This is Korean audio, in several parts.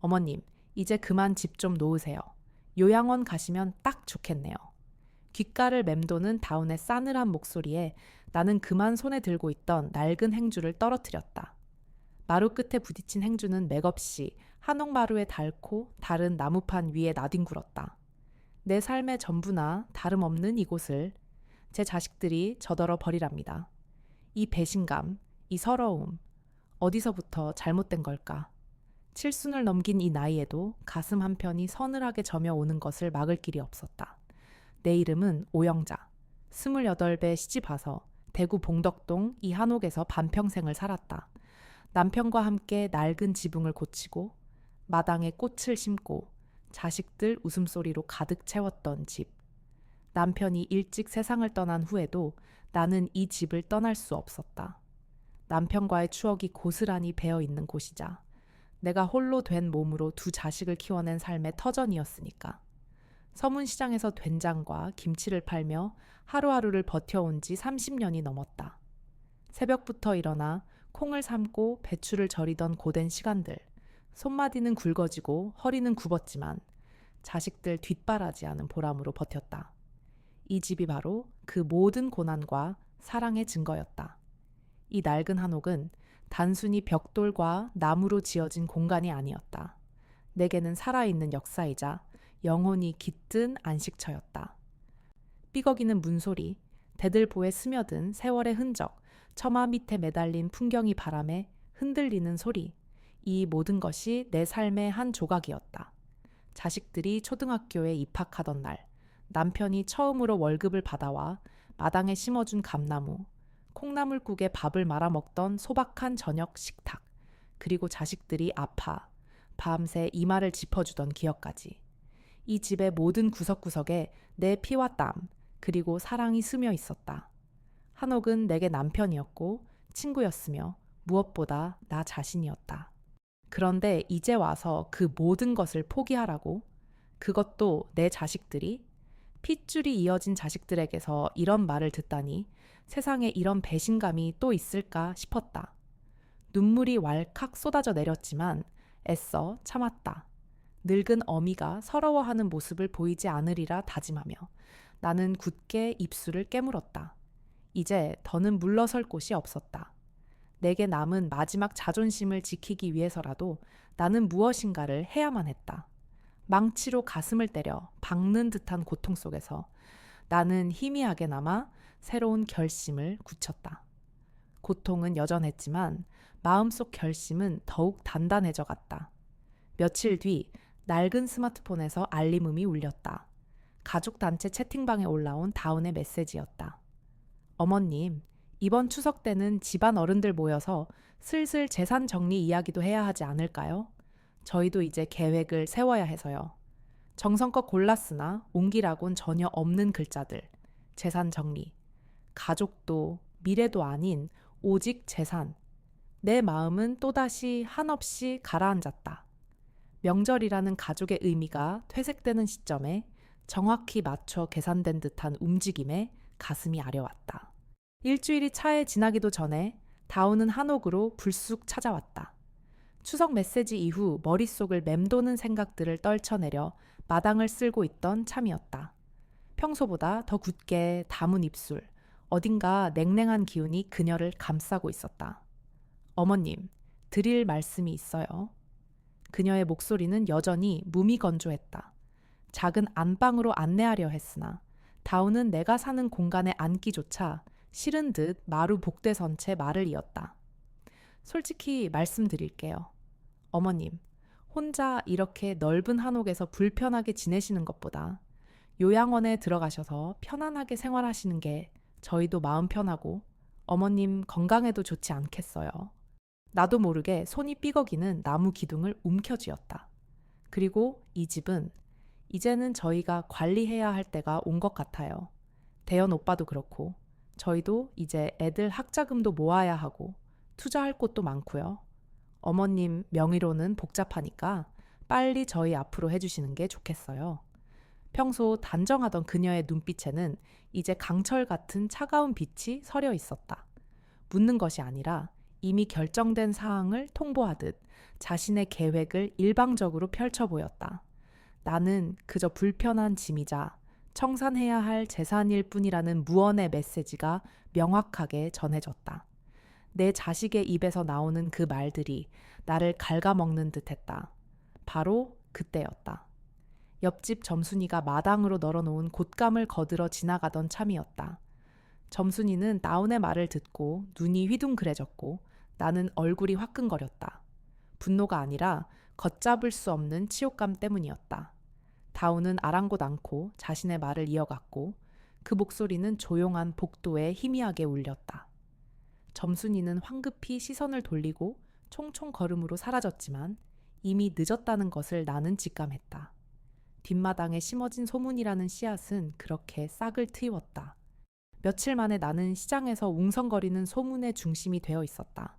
어머님, 이제 그만 집 좀 놓으세요. 요양원 가시면 딱 좋겠네요. 귓가를 맴도는 다운의 싸늘한 목소리에 나는 그만 손에 들고 있던 낡은 행주를 떨어뜨렸다. 마루 끝에 부딪힌 행주는 맥없이 한옥마루에 닳고 다른 나무판 위에 나뒹굴었다. 내 삶의 전부나 다름없는 이곳을 제 자식들이 저더러 버리랍니다. 이 배신감, 이 서러움, 어디서부터 잘못된 걸까? 칠순을 넘긴 이 나이에도 가슴 한편이 서늘하게 저며오는 것을 막을 길이 없었다. 내 이름은 오영자. 28배 시집 와서 대구 봉덕동 이 한옥에서 반평생을 살았다. 남편과 함께 낡은 지붕을 고치고 마당에 꽃을 심고 자식들 웃음소리로 가득 채웠던 집. 남편이 일찍 세상을 떠난 후에도 나는 이 집을 떠날 수 없었다. 남편과의 추억이 고스란히 배어 있는 곳이자 내가 홀로 된 몸으로 두 자식을 키워낸 삶의 터전이었으니까. 서문시장에서 된장과 김치를 팔며 하루하루를 버텨온 지 30년이 넘었다. 새벽부터 일어나 콩을 삶고 배추를 절이던 고된 시간들. 손마디는 굵어지고 허리는 굽었지만 자식들 뒷바라지하는 보람으로 버텼다. 이 집이 바로 그 모든 고난과 사랑의 증거였다. 이 낡은 한옥은 단순히 벽돌과 나무로 지어진 공간이 아니었다. 내게는 살아있는 역사이자 영혼이 깃든 안식처였다. 삐걱이는 문소리, 대들보에 스며든 세월의 흔적, 처마 밑에 매달린 풍경이 바람에 흔들리는 소리, 이 모든 것이 내 삶의 한 조각이었다. 자식들이 초등학교에 입학하던 날, 남편이 처음으로 월급을 받아와 마당에 심어준 감나무, 콩나물국에 밥을 말아 먹던 소박한 저녁 식탁, 그리고 자식들이 아파 밤새 이마를 짚어주던 기억까지. 이 집의 모든 구석구석에 내 피와 땀, 그리고 사랑이 스며 있었다. 한옥은 내게 남편이었고 친구였으며 무엇보다 나 자신이었다. 그런데 이제 와서 그 모든 것을 포기하라고? 그것도 내 자식들이? 핏줄이 이어진 자식들에게서 이런 말을 듣다니 세상에 이런 배신감이 또 있을까 싶었다. 눈물이 왈칵 쏟아져 내렸지만 애써 참았다. 늙은 어미가 서러워하는 모습을 보이지 않으리라 다짐하며 나는 굳게 입술을 깨물었다. 이제 더는 물러설 곳이 없었다. 내게 남은 마지막 자존심을 지키기 위해서라도 나는 무엇인가를 해야만 했다. 망치로 가슴을 때려 박는 듯한 고통 속에서 나는 희미하게나마 새로운 결심을 굳혔다. 고통은 여전했지만 마음속 결심은 더욱 단단해져 갔다. 며칠 뒤 낡은 스마트폰에서 알림음이 울렸다. 가족단체 채팅방에 올라온 다운의 메시지였다. 어머님, 이번 추석 때는 집안 어른들 모여서 슬슬 재산 정리 이야기도 해야 하지 않을까요? 저희도 이제 계획을 세워야 해서요. 정성껏 골랐으나 온기라곤 전혀 없는 글자들. 재산 정리. 가족도 미래도 아닌 오직 재산. 내 마음은 또다시 한없이 가라앉았다. 명절이라는 가족의 의미가 퇴색되는 시점에 정확히 맞춰 계산된 듯한 움직임에 가슴이 아려왔다. 일주일이 차에 지나기도 전에 다운은 한옥으로 불쑥 찾아왔다. 추석 메시지 이후 머릿속을 맴도는 생각들을 떨쳐내려 마당을 쓸고 있던 참이었다. 평소보다 더 굳게 담은 입술, 어딘가 냉랭한 기운이 그녀를 감싸고 있었다. 어머님, 드릴 말씀이 있어요. 그녀의 목소리는 여전히 무미건조했다. 작은 안방으로 안내하려 했으나 다운은 내가 사는 공간에 앉기조차 싫은 듯 마루 복대선 채 말을 이었다. 솔직히 말씀드릴게요. 어머님, 혼자 이렇게 넓은 한옥에서 불편하게 지내시는 것보다 요양원에 들어가셔서 편안하게 생활하시는 게 저희도 마음 편하고 어머님 건강에도 좋지 않겠어요. 나도 모르게 손이 삐걱이는 나무 기둥을 움켜쥐었다. 그리고 이 집은 이제는 저희가 관리해야 할 때가 온 것 같아요. 대현 오빠도 그렇고 저희도 이제 애들 학자금도 모아야 하고 투자할 곳도 많고요. 어머님 명의로는 복잡하니까 빨리 저희 앞으로 해주시는 게 좋겠어요. 평소 단정하던 그녀의 눈빛에는 이제 강철 같은 차가운 빛이 서려 있었다. 묻는 것이 아니라 이미 결정된 사항을 통보하듯 자신의 계획을 일방적으로 펼쳐 보였다. 나는 그저 불편한 짐이자 청산해야 할 재산일 뿐이라는 무언의 메시지가 명확하게 전해졌다. 내 자식의 입에서 나오는 그 말들이 나를 갉아먹는 듯했다. 바로 그때였다. 옆집 점순이가 마당으로 널어놓은 곶감을 거들어 지나가던 참이었다. 점순이는 나훈의 말을 듣고 눈이 휘둥그레졌고 나는 얼굴이 화끈거렸다. 분노가 아니라 걷잡을 수 없는 치욕감 때문이었다. 다운은 아랑곳 않고 자신의 말을 이어갔고 그 목소리는 조용한 복도에 희미하게 울렸다. 점순이는 황급히 시선을 돌리고 총총 걸음으로 사라졌지만 이미 늦었다는 것을 나는 직감했다. 뒷마당에 심어진 소문이라는 씨앗은 그렇게 싹을 트이웠다. 며칠 만에 나는 시장에서 웅성거리는 소문의 중심이 되어 있었다.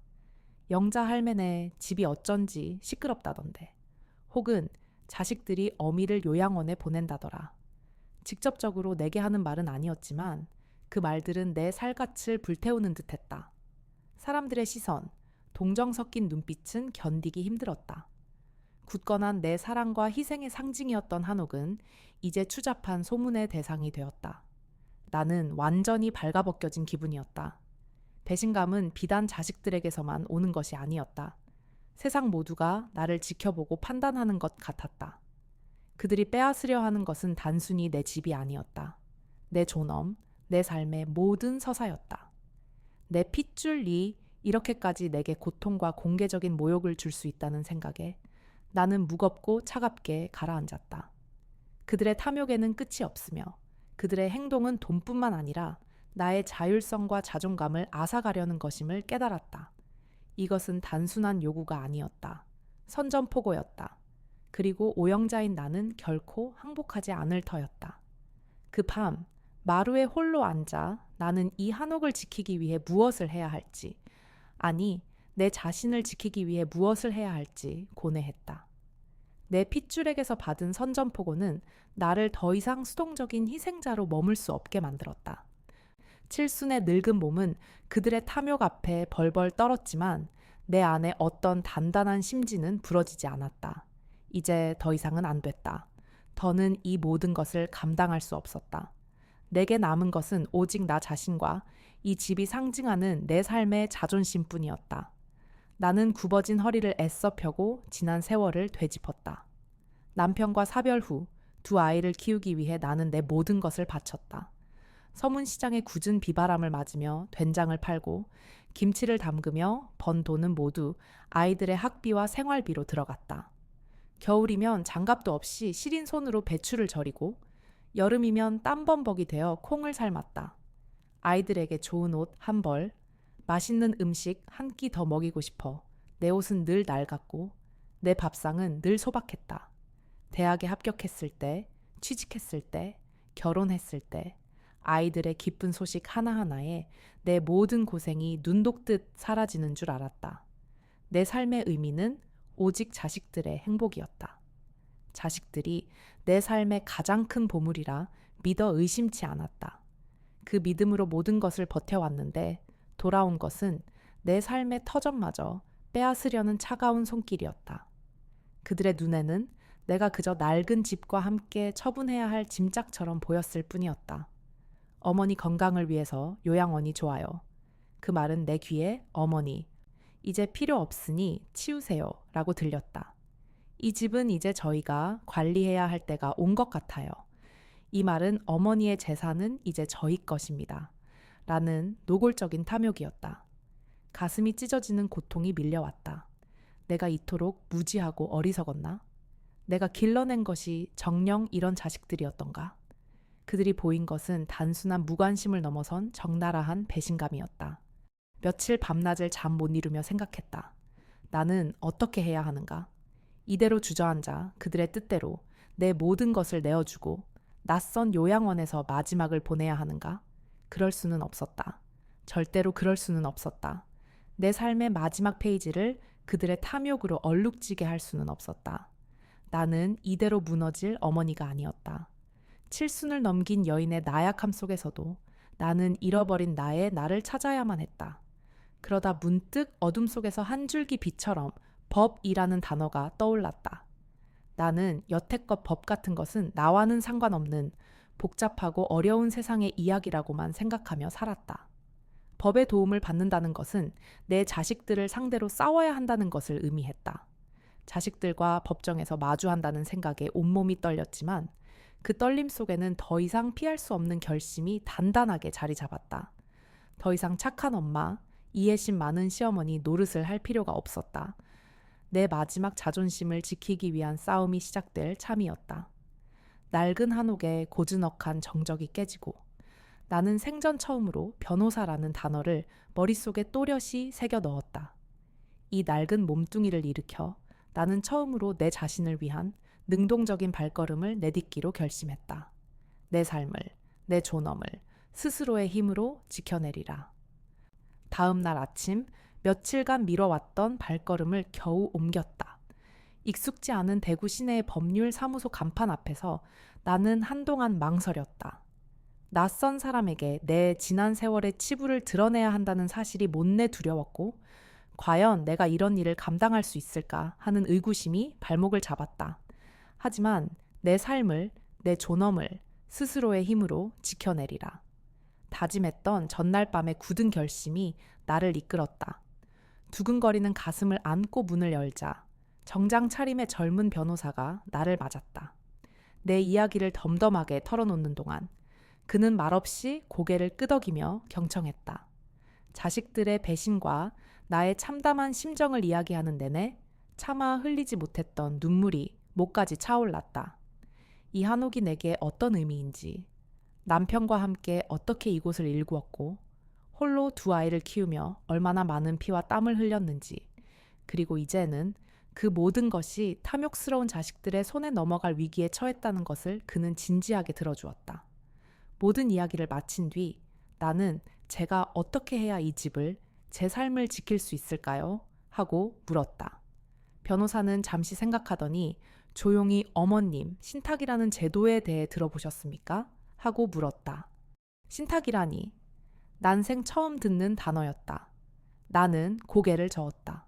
영자 할매네 집이 어쩐지 시끄럽다던데. 혹은 자식들이 어미를 요양원에 보낸다더라. 직접적으로 내게 하는 말은 아니었지만 그 말들은 내 살갗을 불태우는 듯했다. 사람들의 시선, 동정 섞인 눈빛은 견디기 힘들었다. 굳건한 내 사랑과 희생의 상징이었던 한옥은 이제 추잡한 소문의 대상이 되었다. 나는 완전히 발가벗겨진 기분이었다. 배신감은 비단 자식들에게서만 오는 것이 아니었다. 세상 모두가 나를 지켜보고 판단하는 것 같았다. 그들이 빼앗으려 하는 것은 단순히 내 집이 아니었다. 내 존엄, 내 삶의 모든 서사였다. 내 핏줄이 이렇게까지 내게 고통과 공개적인 모욕을 줄 수 있다는 생각에 나는 무겁고 차갑게 가라앉았다. 그들의 탐욕에는 끝이 없으며 그들의 행동은 돈뿐만 아니라 나의 자율성과 자존감을 앗아가려는 것임을 깨달았다. 이것은 단순한 요구가 아니었다. 선전포고였다. 그리고 오영자인 나는 결코 항복하지 않을 터였다. 그 밤 마루에 홀로 앉아 나는 이 한옥을 지키기 위해 무엇을 해야 할지, 아니 내 자신을 지키기 위해 무엇을 해야 할지 고뇌했다. 내 핏줄에게서 받은 선전포고는 나를 더 이상 수동적인 희생자로 머물 수 없게 만들었다. 칠순의 늙은 몸은 그들의 탐욕 앞에 벌벌 떨었지만 내 안에 어떤 단단한 심지는 부러지지 않았다. 이제 더 이상은 안 됐다. 더는 이 모든 것을 감당할 수 없었다. 내게 남은 것은 오직 나 자신과 이 집이 상징하는 내 삶의 자존심뿐이었다. 나는 굽어진 허리를 애써 펴고 지난 세월을 되짚었다. 남편과 사별 후 두 아이를 키우기 위해 나는 내 모든 것을 바쳤다. 서문시장의 굳은 비바람을 맞으며 된장을 팔고 김치를 담그며 번 돈은 모두 아이들의 학비와 생활비로 들어갔다. 겨울이면 장갑도 없이 시린 손으로 배추를 절이고 여름이면 땀범벅이 되어 콩을 삶았다. 아이들에게 좋은 옷 한 벌, 맛있는 음식 한 끼 더 먹이고 싶어 내 옷은 늘 낡았고 내 밥상은 늘 소박했다. 대학에 합격했을 때, 취직했을 때, 결혼했을 때 아이들의 기쁜 소식 하나하나에 내 모든 고생이 눈 녹듯 사라지는 줄 알았다. 내 삶의 의미는 오직 자식들의 행복이었다. 자식들이 내 삶의 가장 큰 보물이라 믿어 의심치 않았다. 그 믿음으로 모든 것을 버텨왔는데 돌아온 것은 내 삶의 터전마저 빼앗으려는 차가운 손길이었다. 그들의 눈에는 내가 그저 낡은 집과 함께 처분해야 할 짐짝처럼 보였을 뿐이었다. 어머니 건강을 위해서 요양원이 좋아요. 그 말은 내 귀에 어머니, 이제 필요 없으니 치우세요 라고 들렸다. 이 집은 이제 저희가 관리해야 할 때가 온 것 같아요. 이 말은 어머니의 재산은 이제 저희 것입니다. 라는 노골적인 탐욕이었다. 가슴이 찢어지는 고통이 밀려왔다. 내가 이토록 무지하고 어리석었나? 내가 길러낸 것이 정녕 이런 자식들이었던가? 그들이 보인 것은 단순한 무관심을 넘어선 적나라한 배신감이었다. 며칠 밤낮을 잠 못 이루며 생각했다. 나는 어떻게 해야 하는가? 이대로 주저앉아 그들의 뜻대로 내 모든 것을 내어주고 낯선 요양원에서 마지막을 보내야 하는가? 그럴 수는 없었다. 절대로 그럴 수는 없었다. 내 삶의 마지막 페이지를 그들의 탐욕으로 얼룩지게 할 수는 없었다. 나는 이대로 무너질 어머니가 아니었다. 칠순을 넘긴 여인의 나약함 속에서도 나는 잃어버린 나를 찾아야만 했다. 그러다 문득 어둠 속에서 한 줄기 빛처럼 법이라는 단어가 떠올랐다. 나는 여태껏 법 같은 것은 나와는 상관없는 복잡하고 어려운 세상의 이야기라고만 생각하며 살았다. 법의 도움을 받는다는 것은 내 자식들을 상대로 싸워야 한다는 것을 의미했다. 자식들과 법정에서 마주한다는 생각에 온몸이 떨렸지만 그 떨림 속에는 더 이상 피할 수 없는 결심이 단단하게 자리 잡았다. 더 이상 착한 엄마, 이해심 많은 시어머니 노릇을 할 필요가 없었다. 내 마지막 자존심을 지키기 위한 싸움이 시작될 참이었다. 낡은 한옥에 고즈넉한 정적이 깨지고 나는 생전 처음으로 변호사라는 단어를 머릿속에 또렷이 새겨 넣었다. 이 낡은 몸뚱이를 일으켜 나는 처음으로 내 자신을 위한 능동적인 발걸음을 내딛기로 결심했다. 내 삶을, 내 존엄을 스스로의 힘으로 지켜내리라. 다음 날 아침 며칠간 미뤄왔던 발걸음을 겨우 옮겼다. 익숙지 않은 대구 시내의 법률 사무소 간판 앞에서 나는 한동안 망설였다. 낯선 사람에게 내 지난 세월의 치부를 드러내야 한다는 사실이 못내 두려웠고 과연 내가 이런 일을 감당할 수 있을까 하는 의구심이 발목을 잡았다. 하지만 내 삶을, 내 존엄을 스스로의 힘으로 지켜내리라. 다짐했던 전날 밤의 굳은 결심이 나를 이끌었다. 두근거리는 가슴을 안고 문을 열자 정장 차림의 젊은 변호사가 나를 맞았다. 내 이야기를 덤덤하게 털어놓는 동안 그는 말없이 고개를 끄덕이며 경청했다. 자식들의 배신과 나의 참담한 심정을 이야기하는 내내 차마 흘리지 못했던 눈물이 목까지 차올랐다. 이 한옥이 내게 어떤 의미인지, 남편과 함께 어떻게 이곳을 일구었고, 홀로 두 아이를 키우며 얼마나 많은 피와 땀을 흘렸는지, 그리고 이제는 그 모든 것이 탐욕스러운 자식들의 손에 넘어갈 위기에 처했다는 것을 그는 진지하게 들어주었다. 모든 이야기를 마친 뒤 나는 제가 어떻게 해야 이 집을, 제 삶을 지킬 수 있을까요? 하고 물었다. 변호사는 잠시 생각하더니 조용히 어머님, 신탁이라는 제도에 대해 들어보셨습니까? 하고 물었다. 신탁이라니? 난생 처음 듣는 단어였다. 나는 고개를 저었다.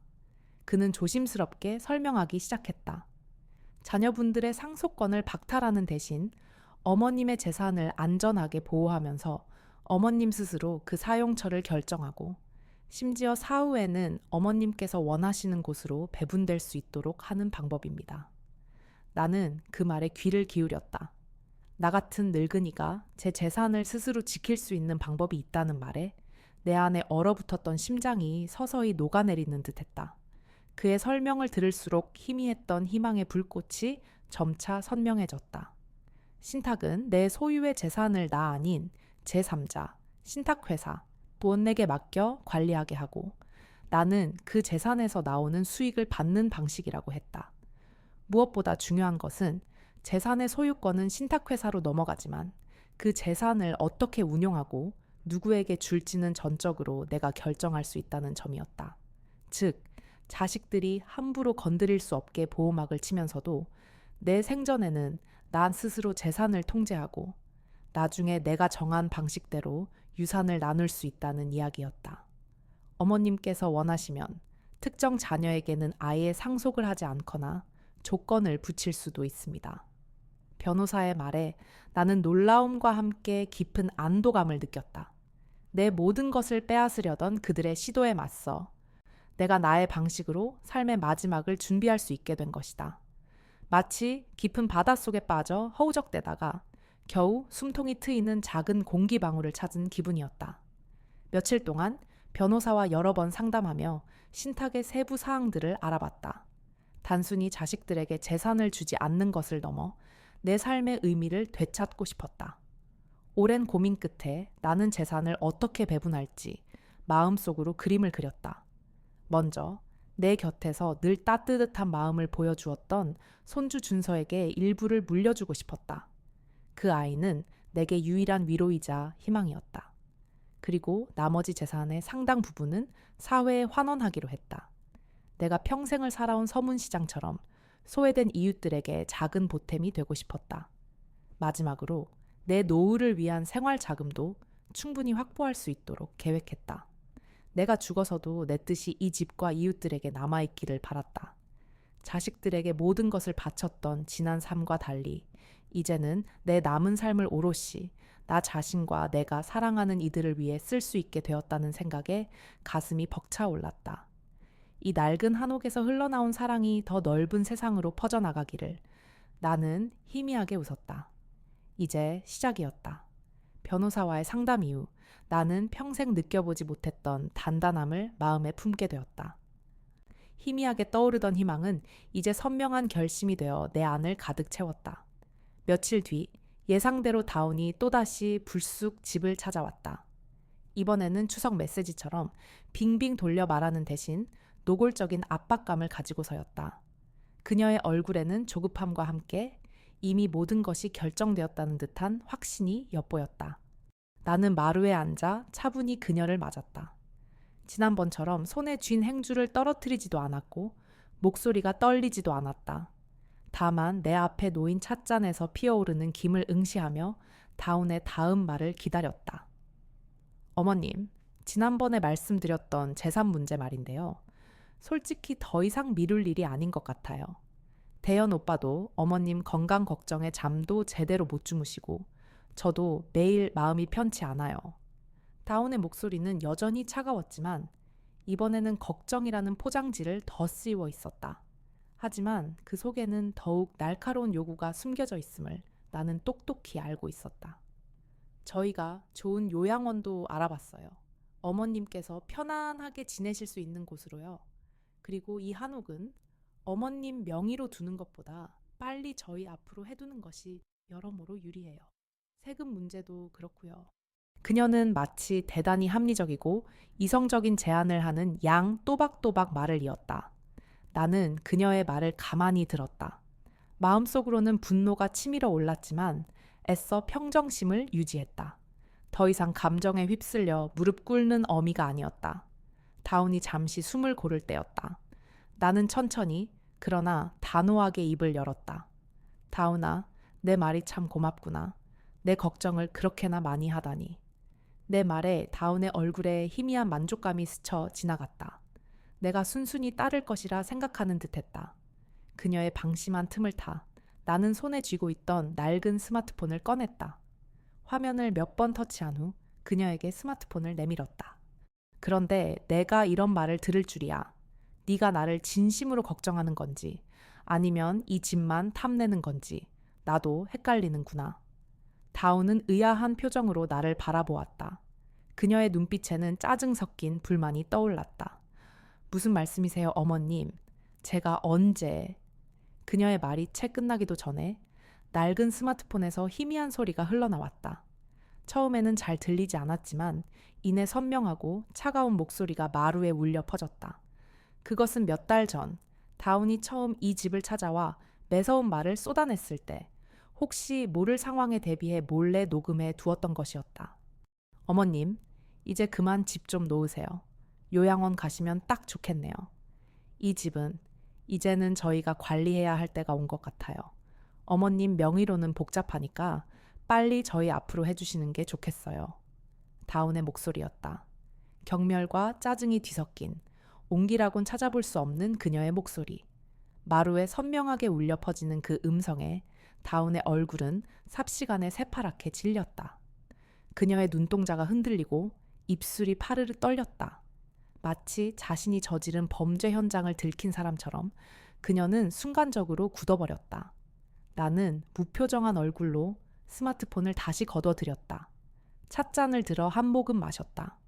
그는 조심스럽게 설명하기 시작했다. 자녀분들의 상속권을 박탈하는 대신 어머님의 재산을 안전하게 보호하면서 어머님 스스로 그 사용처를 결정하고 심지어 사후에는 어머님께서 원하시는 곳으로 배분될 수 있도록 하는 방법입니다. 나는 그 말에 귀를 기울였다. 나 같은 늙은이가 제 재산을 스스로 지킬 수 있는 방법이 있다는 말에 내 안에 얼어붙었던 심장이 서서히 녹아내리는 듯했다. 그의 설명을 들을수록 희미했던 희망의 불꽃이 점차 선명해졌다. 신탁은 내 소유의 재산을 나 아닌 제3자, 신탁회사, 부원에게 맡겨 관리하게 하고 나는 그 재산에서 나오는 수익을 받는 방식이라고 했다. 무엇보다 중요한 것은 재산의 소유권은 신탁회사로 넘어가지만 그 재산을 어떻게 운용하고 누구에게 줄지는 전적으로 내가 결정할 수 있다는 점이었다. 즉, 자식들이 함부로 건드릴 수 없게 보호막을 치면서도 내 생전에는 난 스스로 재산을 통제하고 나중에 내가 정한 방식대로 유산을 나눌 수 있다는 이야기였다. 어머님께서 원하시면 특정 자녀에게는 아예 상속을 하지 않거나 조건을 붙일 수도 있습니다. 변호사의 말에 나는 놀라움과 함께 깊은 안도감을 느꼈다. 내 모든 것을 빼앗으려던 그들의 시도에 맞서 내가 나의 방식으로 삶의 마지막을 준비할 수 있게 된 것이다. 마치 깊은 바닷속에 빠져 허우적대다가 겨우 숨통이 트이는 작은 공기방울을 찾은 기분이었다. 며칠 동안 변호사와 여러 번 상담하며 신탁의 세부 사항들을 알아봤다. 단순히 자식들에게 재산을 주지 않는 것을 넘어 내 삶의 의미를 되찾고 싶었다. 오랜 고민 끝에 나는 재산을 어떻게 배분할지 마음속으로 그림을 그렸다. 먼저 내 곁에서 늘 따뜻한 마음을 보여주었던 손주 준서에게 일부를 물려주고 싶었다. 그 아이는 내게 유일한 위로이자 희망이었다. 그리고 나머지 재산의 상당 부분은 사회에 환원하기로 했다. 내가 평생을 살아온 서문시장처럼 소외된 이웃들에게 작은 보탬이 되고 싶었다. 마지막으로 내 노후를 위한 생활 자금도 충분히 확보할 수 있도록 계획했다. 내가 죽어서도 내 뜻이 이 집과 이웃들에게 남아있기를 바랐다. 자식들에게 모든 것을 바쳤던 지난 삶과 달리 이제는 내 남은 삶을 오롯이 나 자신과 내가 사랑하는 이들을 위해 쓸 수 있게 되었다는 생각에 가슴이 벅차올랐다. 이 낡은 한옥에서 흘러나온 사랑이 더 넓은 세상으로 퍼져나가기를 나는 희미하게 웃었다. 이제 시작이었다. 변호사와의 상담 이후 나는 평생 느껴보지 못했던 단단함을 마음에 품게 되었다. 희미하게 떠오르던 희망은 이제 선명한 결심이 되어 내 안을 가득 채웠다. 며칠 뒤 예상대로 다운이 또다시 불쑥 집을 찾아왔다. 이번에는 추석 메시지처럼 빙빙 돌려 말하는 대신 노골적인 압박감을 가지고서였다. 그녀의 얼굴에는 조급함과 함께 이미 모든 것이 결정되었다는 듯한 확신이 엿보였다. 나는 마루에 앉아 차분히 그녀를 맞았다. 지난번처럼 손에 쥔 행주를 떨어뜨리지도 않았고 목소리가 떨리지도 않았다. 다만 내 앞에 놓인 찻잔에서 피어오르는 김을 응시하며 다운의 다음 말을 기다렸다. 어머님, 지난번에 말씀드렸던 재산 문제 말인데요. 솔직히 더 이상 미룰 일이 아닌 것 같아요. 대현 오빠도 어머님 건강 걱정에 잠도 제대로 못 주무시고 저도 매일 마음이 편치 않아요. 다운의 목소리는 여전히 차가웠지만 이번에는 걱정이라는 포장지를 더 씌워 있었다. 하지만 그 속에는 더욱 날카로운 요구가 숨겨져 있음을 나는 똑똑히 알고 있었다. 저희가 좋은 요양원도 알아봤어요. 어머님께서 편안하게 지내실 수 있는 곳으로요. 그리고 이 한옥은 어머님 명의로 두는 것보다 빨리 저희 앞으로 해두는 것이 여러모로 유리해요. 세금 문제도 그렇고요. 그녀는 마치 대단히 합리적이고 이성적인 제안을 하는 양 또박또박 말을 이었다. 나는 그녀의 말을 가만히 들었다. 마음속으로는 분노가 치밀어 올랐지만 애써 평정심을 유지했다. 더 이상 감정에 휩쓸려 무릎 꿇는 어미가 아니었다. 다운이 잠시 숨을 고를 때였다. 나는 천천히 그러나 단호하게 입을 열었다. 다운아, 내 말이 참 고맙구나. 내 걱정을 그렇게나 많이 하다니. 내 말에 다운의 얼굴에 희미한 만족감이 스쳐 지나갔다. 내가 순순히 따를 것이라 생각하는 듯했다. 그녀의 방심한 틈을 타 나는 손에 쥐고 있던 낡은 스마트폰을 꺼냈다. 화면을 몇 번 터치한 후 그녀에게 스마트폰을 내밀었다. 그런데 내가 이런 말을 들을 줄이야. 네가 나를 진심으로 걱정하는 건지 아니면 이 집만 탐내는 건지 나도 헷갈리는구나. 다운은 의아한 표정으로 나를 바라보았다. 그녀의 눈빛에는 짜증 섞인 불만이 떠올랐다. 무슨 말씀이세요, 어머님? 제가 언제... 그녀의 말이 채 끝나기도 전에 낡은 스마트폰에서 희미한 소리가 흘러나왔다. 처음에는 잘 들리지 않았지만 이내 선명하고 차가운 목소리가 마루에 울려 퍼졌다. 그것은 몇 달 전 다운이 처음 이 집을 찾아와 매서운 말을 쏟아냈을 때 혹시 모를 상황에 대비해 몰래 녹음해 두었던 것이었다. 어머님, 이제 그만 집 좀 놓으세요. 요양원 가시면 딱 좋겠네요. 이 집은 이제는 저희가 관리해야 할 때가 온 것 같아요. 어머님 명의로는 복잡하니까 빨리 저희 앞으로 해주시는 게 좋겠어요. 다운의 목소리였다. 경멸과 짜증이 뒤섞인 옹기라곤 찾아볼 수 없는 그녀의 목소리. 마루에 선명하게 울려 퍼지는 그 음성에 다운의 얼굴은 삽시간에 새파랗게 질렸다. 그녀의 눈동자가 흔들리고 입술이 파르르 떨렸다. 마치 자신이 저지른 범죄 현장을 들킨 사람처럼 그녀는 순간적으로 굳어버렸다. 나는 무표정한 얼굴로 스마트폰을 다시 걷어들였다. 찻잔을 들어 한 모금 마셨다.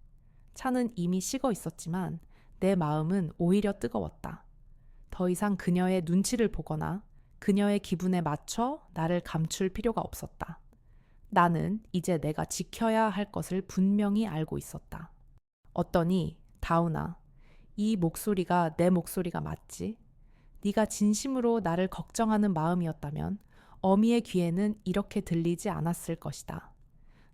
차는 이미 식어 있었지만 내 마음은 오히려 뜨거웠다. 더 이상 그녀의 눈치를 보거나 그녀의 기분에 맞춰 나를 감출 필요가 없었다. 나는 이제 내가 지켜야 할 것을 분명히 알고 있었다. 어떠니, 다운아, 이 목소리가 내 목소리가 맞지? 네가 진심으로 나를 걱정하는 마음이었다면 어미의 귀에는 이렇게 들리지 않았을 것이다.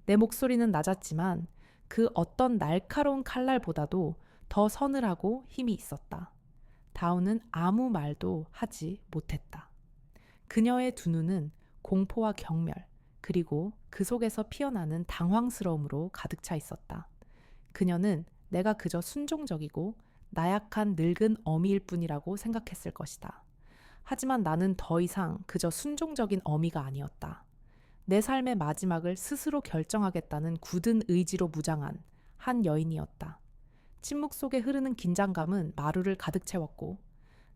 내 목소리는 낮았지만 그 어떤 날카로운 칼날보다도 더 서늘하고 힘이 있었다. 다운은 아무 말도 하지 못했다. 그녀의 두 눈은 공포와 경멸, 그리고 그 속에서 피어나는 당황스러움으로 가득 차 있었다. 그녀는 내가 그저 순종적이고 나약한 늙은 어미일 뿐이라고 생각했을 것이다. 하지만 나는 더 이상 그저 순종적인 어미가 아니었다. 내 삶의 마지막을 스스로 결정하겠다는 굳은 의지로 무장한 한 여인이었다. 침묵 속에 흐르는 긴장감은 마루를 가득 채웠고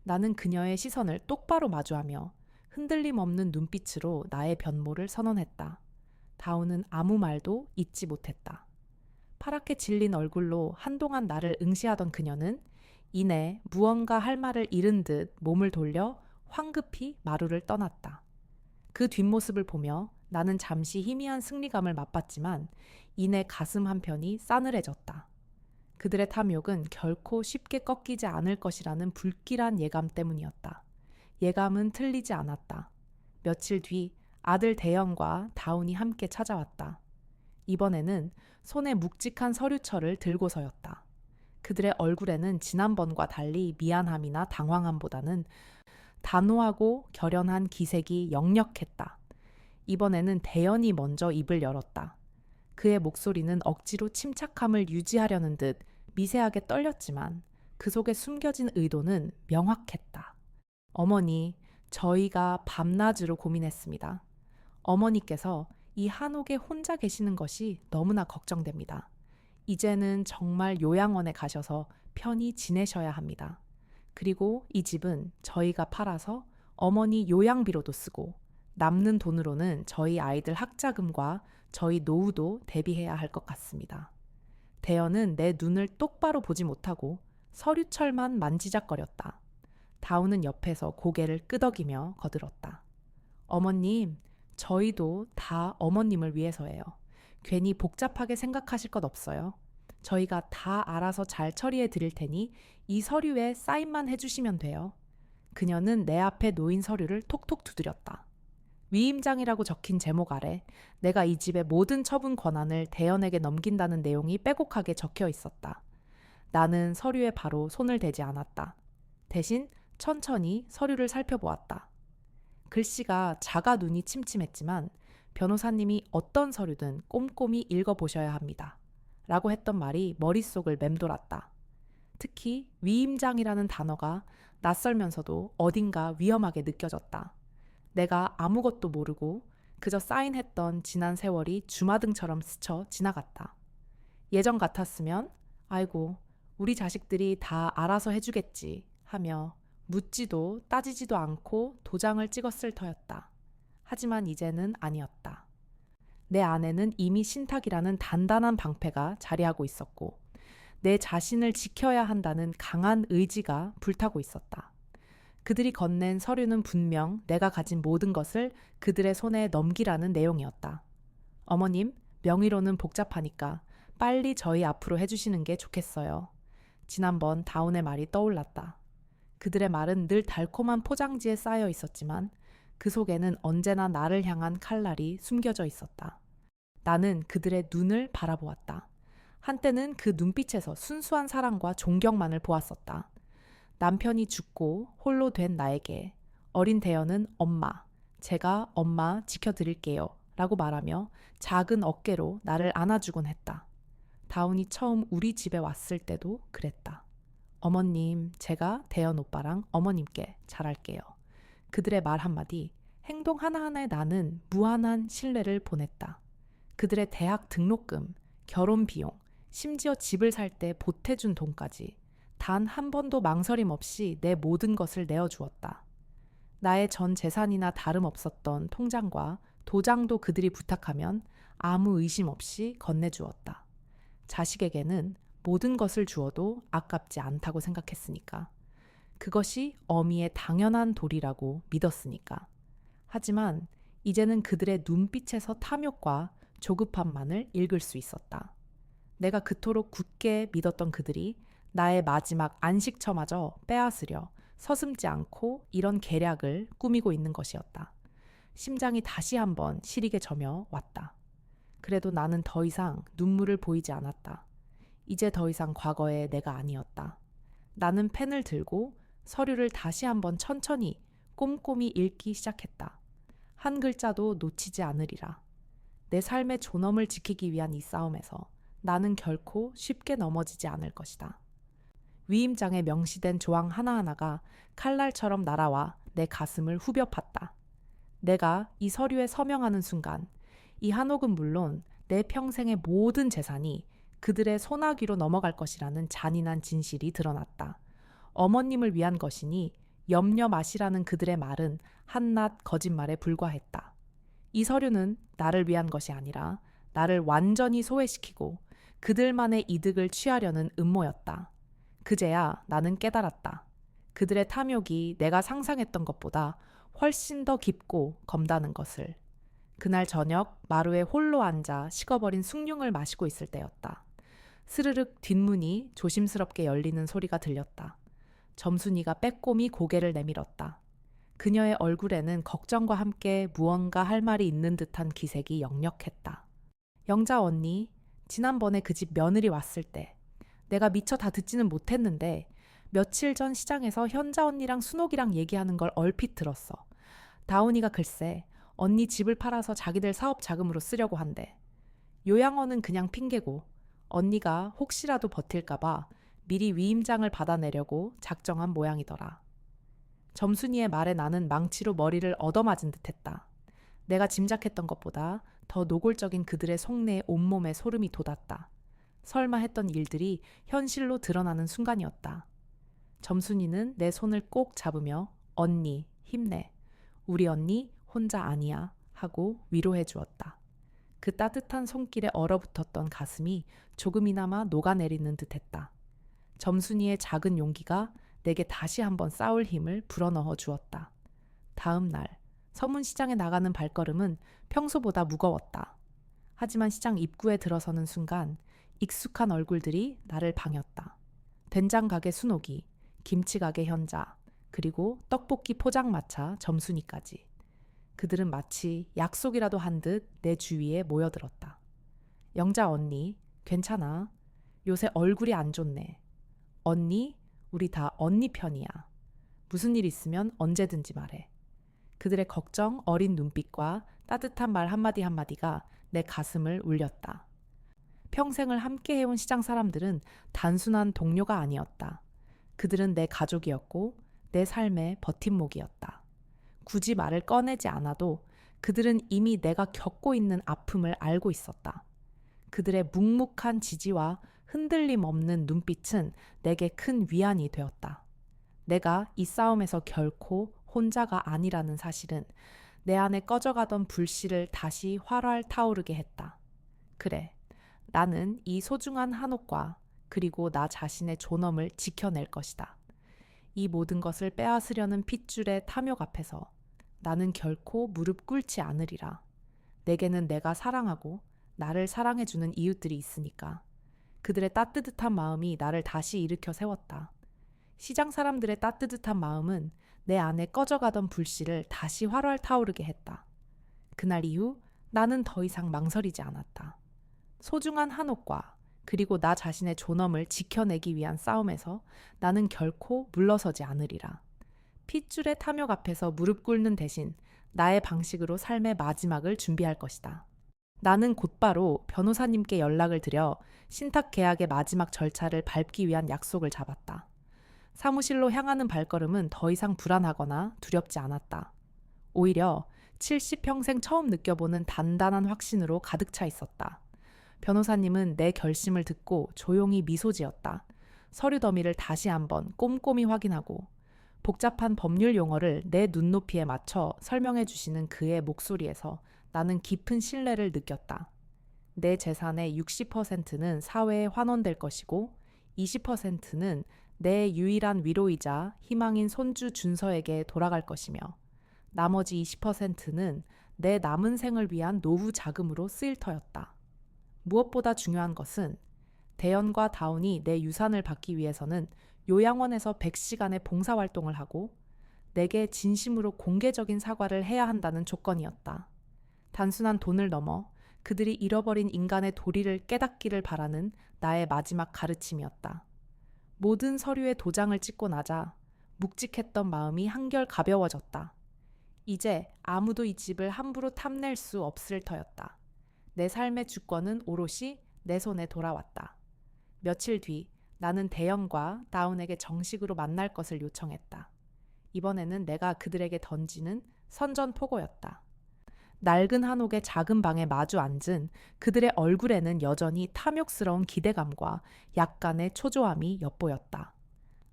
나는 그녀의 시선을 똑바로 마주하며 흔들림 없는 눈빛으로 나의 변모를 선언했다. 다운은 아무 말도 잊지 못했다. 파랗게 질린 얼굴로 한동안 나를 응시하던 그녀는 이내 무언가 할 말을 잃은 듯 몸을 돌려 황급히 마루를 떠났다. 그 뒷모습을 보며 나는 잠시 희미한 승리감을 맛봤지만 이내 가슴 한편이 싸늘해졌다. 그들의 탐욕은 결코 쉽게 꺾이지 않을 것이라는 불길한 예감 때문이었다. 예감은 틀리지 않았다. 며칠 뒤 아들 대영과 다운이 함께 찾아왔다. 이번에는 손에 묵직한 서류철을 들고서였다. 그들의 얼굴에는 지난번과 달리 미안함이나 당황함보다는 단호하고 결연한 기색이 역력했다. 이번에는 대연이 먼저 입을 열었다. 그의 목소리는 억지로 침착함을 유지하려는 듯 미세하게 떨렸지만 그 속에 숨겨진 의도는 명확했다. 어머니, 저희가 밤낮으로 고민했습니다. 어머니께서 이 한옥에 혼자 계시는 것이 너무나 걱정됩니다. 이제는 정말 요양원에 가셔서 편히 지내셔야 합니다. 그리고 이 집은 저희가 팔아서 어머니 요양비로도 쓰고 남는 돈으로는 저희 아이들 학자금과 저희 노후도 대비해야 할 것 같습니다. 대연은 내 눈을 똑바로 보지 못하고 서류철만 만지작거렸다. 다운은 옆에서 고개를 끄덕이며 거들었다. 어머님, 저희도 다 어머님을 위해서예요. 괜히 복잡하게 생각하실 것 없어요. 저희가 다 알아서 잘 처리해 드릴 테니 이 서류에 사인만 해주시면 돼요. 그녀는 내 앞에 놓인 서류를 톡톡 두드렸다. 위임장이라고 적힌 제목 아래 내가 이 집의 모든 처분 권한을 대연에게 넘긴다는 내용이 빼곡하게 적혀 있었다. 나는 서류에 바로 손을 대지 않았다. 대신 천천히 서류를 살펴보았다. 글씨가 작아 눈이 침침했지만 변호사님이 어떤 서류든 꼼꼼히 읽어보셔야 합니다. 라고 했던 말이 머릿속을 맴돌았다. 특히 위임장이라는 단어가 낯설면서도 어딘가 위험하게 느껴졌다. 내가 아무것도 모르고 그저 사인했던 지난 세월이 주마등처럼 스쳐 지나갔다. 예전 같았으면 아이고 우리 자식들이 다 알아서 해주겠지 하며 묻지도 따지지도 않고 도장을 찍었을 터였다. 하지만 이제는 아니었다. 내 안에는 이미 신탁이라는 단단한 방패가 자리하고 있었고 내 자신을 지켜야 한다는 강한 의지가 불타고 있었다. 그들이 건넨 서류는 분명 내가 가진 모든 것을 그들의 손에 넘기라는 내용이었다. 어머님, 명의로는 복잡하니까 빨리 저희 앞으로 해주시는 게 좋겠어요. 지난번 다운의 말이 떠올랐다. 그들의 말은 늘 달콤한 포장지에 쌓여 있었지만 그 속에는 언제나 나를 향한 칼날이 숨겨져 있었다. 나는 그들의 눈을 바라보았다. 한때는 그 눈빛에서 순수한 사랑과 존경만을 보았었다. 남편이 죽고 홀로 된 나에게 어린 대연은 엄마, 제가 엄마 지켜드릴게요 라고 말하며 작은 어깨로 나를 안아주곤 했다. 다운이 처음 우리 집에 왔을 때도 그랬다. 어머님, 제가 대연 오빠랑 어머님께 잘할게요. 그들의 말 한마디, 행동 하나하나에 나는 무한한 신뢰를 보냈다. 그들의 대학 등록금, 결혼 비용, 심지어 집을 살 때 보태준 돈까지 단 한 번도 망설임 없이 내 모든 것을 내어주었다. 나의 전 재산이나 다름없었던 통장과 도장도 그들이 부탁하면 아무 의심 없이 건네주었다. 자식에게는 모든 것을 주어도 아깝지 않다고 생각했으니까. 그것이 어미의 당연한 도리라고 믿었으니까. 하지만 이제는 그들의 눈빛에서 탐욕과 조급함만을 읽을 수 있었다. 내가 그토록 굳게 믿었던 그들이 나의 마지막 안식처마저 빼앗으려 서슴지 않고 이런 계략을 꾸미고 있는 것이었다. 심장이 다시 한번 시리게 저며 왔다. 그래도 나는 더 이상 눈물을 보이지 않았다. 이제 더 이상 과거의 내가 아니었다. 나는 펜을 들고 서류를 다시 한번 천천히 꼼꼼히 읽기 시작했다. 한 글자도 놓치지 않으리라. 내 삶의 존엄을 지키기 위한 이 싸움에서 나는 결코 쉽게 넘어지지 않을 것이다. 위임장에 명시된 조항 하나하나가 칼날처럼 날아와 내 가슴을 후벼 팠다. 내가 이 서류에 서명하는 순간 이 한옥은 물론 내 평생의 모든 재산이 그들의 소나귀로 넘어갈 것이라는 잔인한 진실이 드러났다. 어머님을 위한 것이니 염려 마시라는 그들의 말은 한낱 거짓말에 불과했다. 이 서류는 나를 위한 것이 아니라 나를 완전히 소외시키고 그들만의 이득을 취하려는 음모였다. 그제야 나는 깨달았다. 그들의 탐욕이 내가 상상했던 것보다 훨씬 더 깊고 검다는 것을. 그날 저녁 마루에 홀로 앉아 식어버린 숭늉을 마시고 있을 때였다. 스르륵 뒷문이 조심스럽게 열리는 소리가 들렸다. 점순이가 빼꼼히 고개를 내밀었다. 그녀의 얼굴에는 걱정과 함께 무언가 할 말이 있는 듯한 기색이 역력했다. 영자 언니, 지난번에 그 집 며느리 왔을 때 내가 미처 다 듣지는 못했는데 며칠 전 시장에서 현자 언니랑 순옥이랑 얘기하는 걸 얼핏 들었어. 다운이가 글쎄 언니 집을 팔아서 자기들 사업 자금으로 쓰려고 한대. 요양원은 그냥 핑계고 언니가 혹시라도 버틸까봐 미리 위임장을 받아내려고 작정한 모양이더라. 점순이의 말에 나는 망치로 머리를 얻어맞은 듯했다. 내가 짐작했던 것보다 더 노골적인 그들의 속내에 온몸에 소름이 돋았다. 설마 했던 일들이 현실로 드러나는 순간이었다. 점순이는 내 손을 꼭 잡으며 언니, 힘내. 우리 언니 혼자 아니야 하고 위로해 주었다. 그 따뜻한 손길에 얼어붙었던 가슴이 조금이나마 녹아내리는 듯했다. 점순이의 작은 용기가 내게 다시 한번 싸울 힘을 불어넣어 주었다. 다음 날 서문시장에 나가는 발걸음은 평소보다 무거웠다. 하지만 시장 입구에 들어서는 순간 익숙한 얼굴들이 나를 방했다. 된장가게 순옥이, 김치가게 현자, 그리고 떡볶이 포장마차 점순이까지. 그들은 마치 약속이라도 한 듯 내 주위에 모여들었다. 영자 언니, 괜찮아. 요새 얼굴이 안 좋네. 언니, 우리 다 언니 편이야. 무슨 일 있으면 언제든지 말해. 그들의 걱정 어린 눈빛과 따뜻한 말 한마디 한마디가 내 가슴을 울렸다. 평생을 함께 해온 시장 사람들은 단순한 동료가 아니었다. 그들은 내 가족이었고 내 삶의 버팀목이었다. 굳이 말을 꺼내지 않아도 그들은 이미 내가 겪고 있는 아픔을 알고 있었다. 그들의 묵묵한 지지와 흔들림 없는 눈빛은 내게 큰 위안이 되었다. 내가 이 싸움에서 결코 혼자가 아니라는 사실은 내 안에 꺼져가던 불씨를 다시 활활 타오르게 했다. 그래, 나는 이 소중한 한옥과 그리고 나 자신의 존엄을 지켜낼 것이다. 이 모든 것을 빼앗으려는 핏줄의 탐욕 앞에서 나는 결코 무릎 꿇지 않으리라. 내게는 내가 사랑하고 나를 사랑해주는 이웃들이 있으니까. 그들의 따뜻한 마음이 나를 다시 일으켜 세웠다. 시장 사람들의 따뜻한 마음은 내 안에 꺼져가던 불씨를 다시 활활 타오르게 했다. 그날 이후 나는 더 이상 망설이지 않았다. 소중한 한옥과 그리고 나 자신의 존엄을 지켜내기 위한 싸움에서 나는 결코 물러서지 않으리라. 핏줄의 탐욕 앞에서 무릎 꿇는 대신 나의 방식으로 삶의 마지막을 준비할 것이다. 나는 곧바로 변호사님께 연락을 드려 신탁 계약의 마지막 절차를 밟기 위한 약속을 잡았다. 사무실로 향하는 발걸음은 더 이상 불안하거나 두렵지 않았다. 오히려 70평생 처음 느껴보는 단단한 확신으로 가득 차 있었다. 변호사님은 내 결심을 듣고 조용히 미소 지었다. 서류 더미를 다시 한번 꼼꼼히 확인하고 복잡한 법률 용어를 내 눈높이에 맞춰 설명해 주시는 그의 목소리에서 나는 깊은 신뢰를 느꼈다. 내 재산의 60%는 사회에 환원될 것이고 20%는 내 유일한 위로이자 희망인 손주 준서에게 돌아갈 것이며 나머지 20%는 내 남은 생을 위한 노후 자금으로 쓰일 터였다. 무엇보다 중요한 것은 대연과 다운이 내 유산을 받기 위해서는 요양원에서 100시간의 봉사활동을 하고 내게 진심으로 공개적인 사과를 해야 한다는 조건이었다. 단순한 돈을 넘어 그들이 잃어버린 인간의 도리를 깨닫기를 바라는 나의 마지막 가르침이었다. 모든 서류에 도장을 찍고 나자 묵직했던 마음이 한결 가벼워졌다. 이제 아무도 이 집을 함부로 탐낼 수 없을 터였다. 내 삶의 주권은 오롯이 내 손에 돌아왔다. 며칠 뒤 나는 대연과 다운에게 정식으로 만날 것을 요청했다. 이번에는 내가 그들에게 던지는 선전포고였다. 낡은 한옥의 작은 방에 마주 앉은 그들의 얼굴에는 여전히 탐욕스러운 기대감과 약간의 초조함이 엿보였다.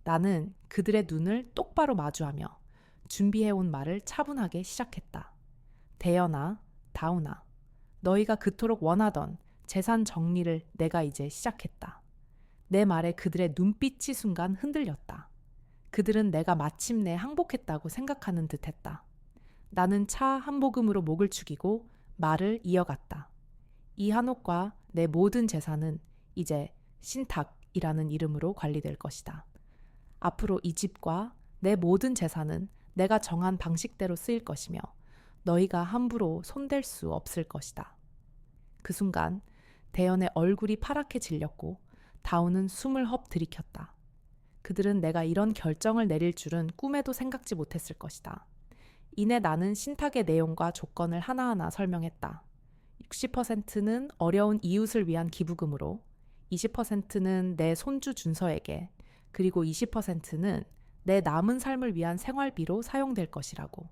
나는 그들의 눈을 똑바로 마주하며 준비해온 말을 차분하게 시작했다. 대연아, 다운아, 너희가 그토록 원하던 재산 정리를 내가 이제 시작했다. 내 말에 그들의 눈빛이 순간 흔들렸다. 그들은 내가 마침내 항복했다고 생각하는 듯했다. 나는 차 한 모금으로 목을 축이고 말을 이어갔다. 이 한옥과 내 모든 재산은 이제 신탁이라는 이름으로 관리될 것이다. 앞으로 이 집과 내 모든 재산은 내가 정한 방식대로 쓰일 것이며 너희가 함부로 손댈 수 없을 것이다. 그 순간 대연의 얼굴이 파랗게 질렸고 다운은 숨을 헉 들이켰다. 그들은 내가 이런 결정을 내릴 줄은 꿈에도 생각지 못했을 것이다. 이내 나는 신탁의 내용과 조건을 하나하나 설명했다. 60%는 어려운 이웃을 위한 기부금으로, 20%는 내 손주 준서에게, 그리고 20%는 내 남은 삶을 위한 생활비로 사용될 것이라고.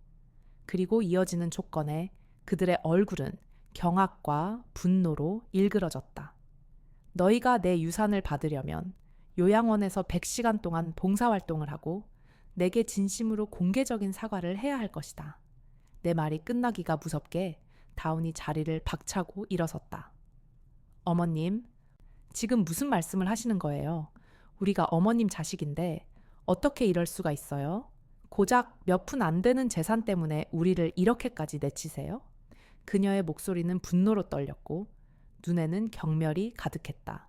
그리고 이어지는 조건에 그들의 얼굴은 경악과 분노로 일그러졌다. 너희가 내 유산을 받으려면 요양원에서 100시간 동안 봉사활동을 하고 내게 진심으로 공개적인 사과를 해야 할 것이다. 내 말이 끝나기가 무섭게 다운이 자리를 박차고 일어섰다. 어머님, 지금 무슨 말씀을 하시는 거예요? 우리가 어머님 자식인데 어떻게 이럴 수가 있어요? 고작 몇 푼 안 되는 재산 때문에 우리를 이렇게까지 내치세요? 그녀의 목소리는 분노로 떨렸고 눈에는 경멸이 가득했다.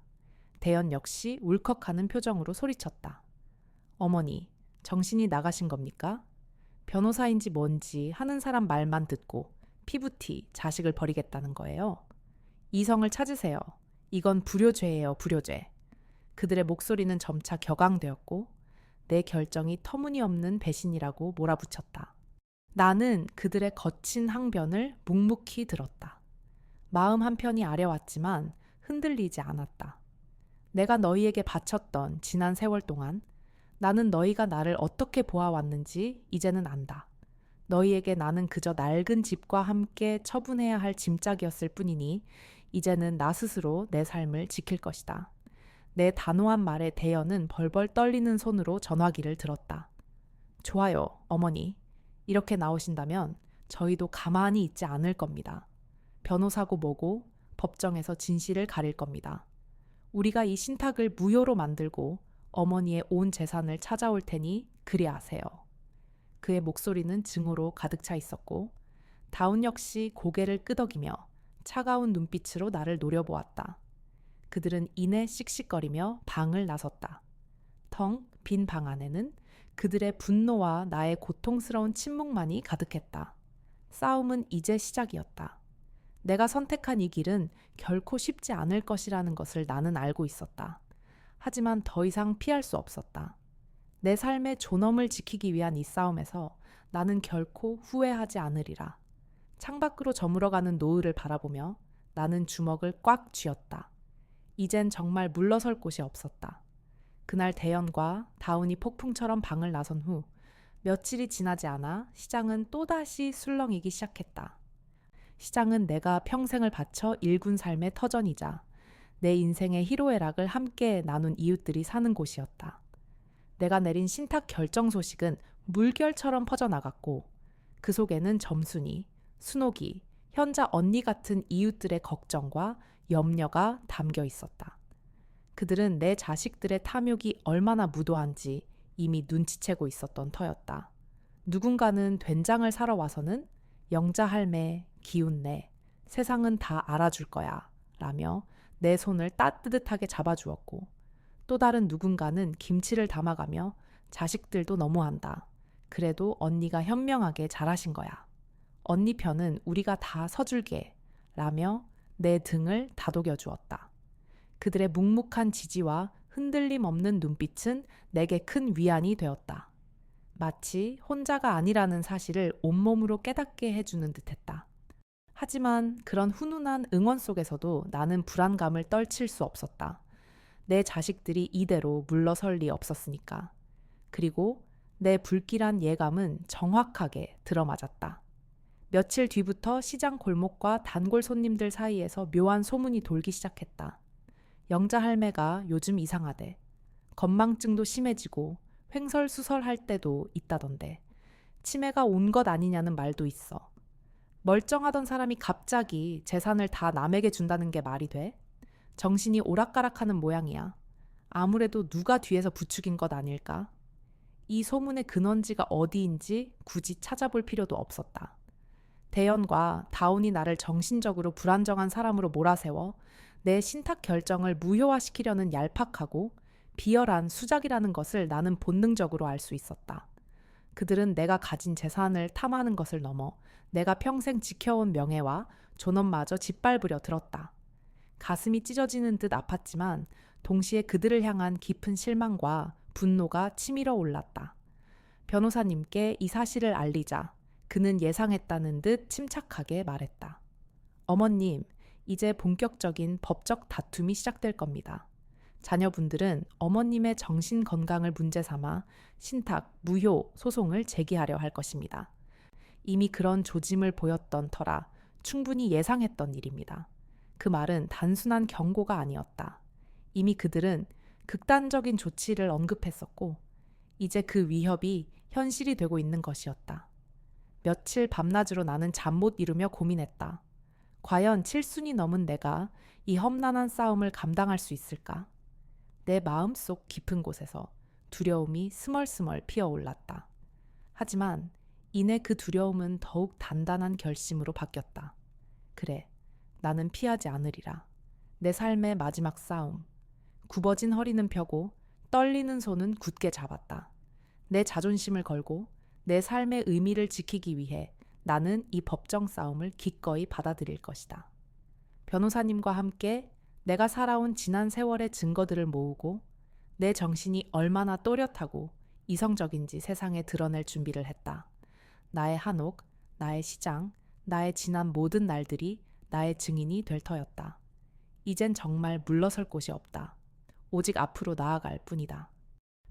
대연 역시 울컥하는 표정으로 소리쳤다. 어머니, 정신이 나가신 겁니까? 변호사인지 뭔지 하는 사람 말만 듣고 피부티 자식을 버리겠다는 거예요. 이성을 찾으세요. 이건 불효죄예요, 불효죄. 그들의 목소리는 점차 격앙되었고 내 결정이 터무니없는 배신이라고 몰아붙였다. 나는 그들의 거친 항변을 묵묵히 들었다. 마음 한편이 아려왔지만 흔들리지 않았다. 내가 너희에게 바쳤던 지난 세월 동안 나는 너희가 나를 어떻게 보아왔는지 이제는 안다. 너희에게 나는 그저 낡은 집과 함께 처분해야 할 짐짝이었을 뿐이니 이제는 나 스스로 내 삶을 지킬 것이다. 내 단호한 말에 대연은 벌벌 떨리는 손으로 전화기를 들었다. 좋아요, 어머니. 이렇게 나오신다면 저희도 가만히 있지 않을 겁니다. 변호사고 뭐고 법정에서 진실을 가릴 겁니다. 우리가 이 신탁을 무효로 만들고 어머니의 온 재산을 찾아올 테니 그리하세요. 그의 목소리는 증오로 가득 차 있었고 다운 역시 고개를 끄덕이며 차가운 눈빛으로 나를 노려보았다. 그들은 이내 씩씩거리며 방을 나섰다. 텅 빈 방 안에는 그들의 분노와 나의 고통스러운 침묵만이 가득했다. 싸움은 이제 시작이었다. 내가 선택한 이 길은 결코 쉽지 않을 것이라는 것을 나는 알고 있었다. 하지만 더 이상 피할 수 없었다. 내 삶의 존엄을 지키기 위한 이 싸움에서 나는 결코 후회하지 않으리라. 창밖으로 저물어가는 노을을 바라보며 나는 주먹을 꽉 쥐었다. 이젠 정말 물러설 곳이 없었다. 그날 대연과 다운이 폭풍처럼 방을 나선 후 며칠이 지나지 않아 시장은 또다시 술렁이기 시작했다. 시장은 내가 평생을 바쳐 일군 삶의 터전이자 내 인생의 희로애락을 함께 나눈 이웃들이 사는 곳이었다. 내가 내린 신탁 결정 소식은 물결처럼 퍼져나갔고 그 속에는 점순이, 순옥이, 현자 언니 같은 이웃들의 걱정과 염려가 담겨 있었다. 그들은 내 자식들의 탐욕이 얼마나 무도한지 이미 눈치채고 있었던 터였다. 누군가는 된장을 사러 와서는 영자 할매, 기운내, 세상은 다 알아줄 거야 라며 내 손을 따뜻하게 잡아주었고 또 다른 누군가는 김치를 담아가며 자식들도 너무한다. 그래도 언니가 현명하게 잘하신 거야. 언니 편은 우리가 다 서줄게 라며 내 등을 다독여 주었다. 그들의 묵묵한 지지와 흔들림 없는 눈빛은 내게 큰 위안이 되었다. 마치 혼자가 아니라는 사실을 온몸으로 깨닫게 해주는 듯했다. 하지만 그런 훈훈한 응원 속에서도 나는 불안감을 떨칠 수 없었다. 내 자식들이 이대로 물러설 리 없었으니까. 그리고 내 불길한 예감은 정확하게 들어맞았다. 며칠 뒤부터 시장 골목과 단골 손님들 사이에서 묘한 소문이 돌기 시작했다. 영자 할매가 요즘 이상하대. 건망증도 심해지고 횡설수설할 때도 있다던데. 치매가 온 것 아니냐는 말도 있어. 멀쩡하던 사람이 갑자기 재산을 다 남에게 준다는 게 말이 돼? 정신이 오락가락하는 모양이야. 아무래도 누가 뒤에서 부추긴 것 아닐까? 이 소문의 근원지가 어디인지 굳이 찾아볼 필요도 없었다. 대연과 다운이 나를 정신적으로 불안정한 사람으로 몰아세워 내 신탁 결정을 무효화시키려는 얄팍하고 비열한 수작이라는 것을 나는 본능적으로 알 수 있었다. 그들은 내가 가진 재산을 탐하는 것을 넘어 내가 평생 지켜온 명예와 존엄마저 짓밟으려 들었다. 가슴이 찢어지는 듯 아팠지만 동시에 그들을 향한 깊은 실망과 분노가 치밀어 올랐다. 변호사님께 이 사실을 알리자 그는 예상했다는 듯 침착하게 말했다. 어머님, 이제 본격적인 법적 다툼이 시작될 겁니다. 자녀분들은 어머님의 정신 건강을 문제 삼아 신탁, 무효 소송을 제기하려 할 것입니다. 이미 그런 조짐을 보였던 터라 충분히 예상했던 일입니다. 그 말은 단순한 경고가 아니었다. 이미 그들은 극단적인 조치를 언급했었고 이제 그 위협이 현실이 되고 있는 것이었다. 며칠 밤낮으로 나는 잠 못 이루며 고민했다. 과연 7순이 넘은 내가 이 험난한 싸움을 감당할 수 있을까? 내 마음속 깊은 곳에서 두려움이 스멀스멀 피어올랐다. 하지만 이내 그 두려움은 더욱 단단한 결심으로 바뀌었다. 그래, 나는 피하지 않으리라. 내 삶의 마지막 싸움. 굽어진 허리는 펴고 떨리는 손은 굳게 잡았다. 내 자존심을 걸고 내 삶의 의미를 지키기 위해 나는 이 법정 싸움을 기꺼이 받아들일 것이다. 변호사님과 함께 내가 살아온 지난 세월의 증거들을 모으고 내 정신이 얼마나 또렷하고 이성적인지 세상에 드러낼 준비를 했다. 나의 한옥, 나의 시장, 나의 지난 모든 날들이 나의 증인이 될 터였다. 이젠 정말 물러설 곳이 없다. 오직 앞으로 나아갈 뿐이다.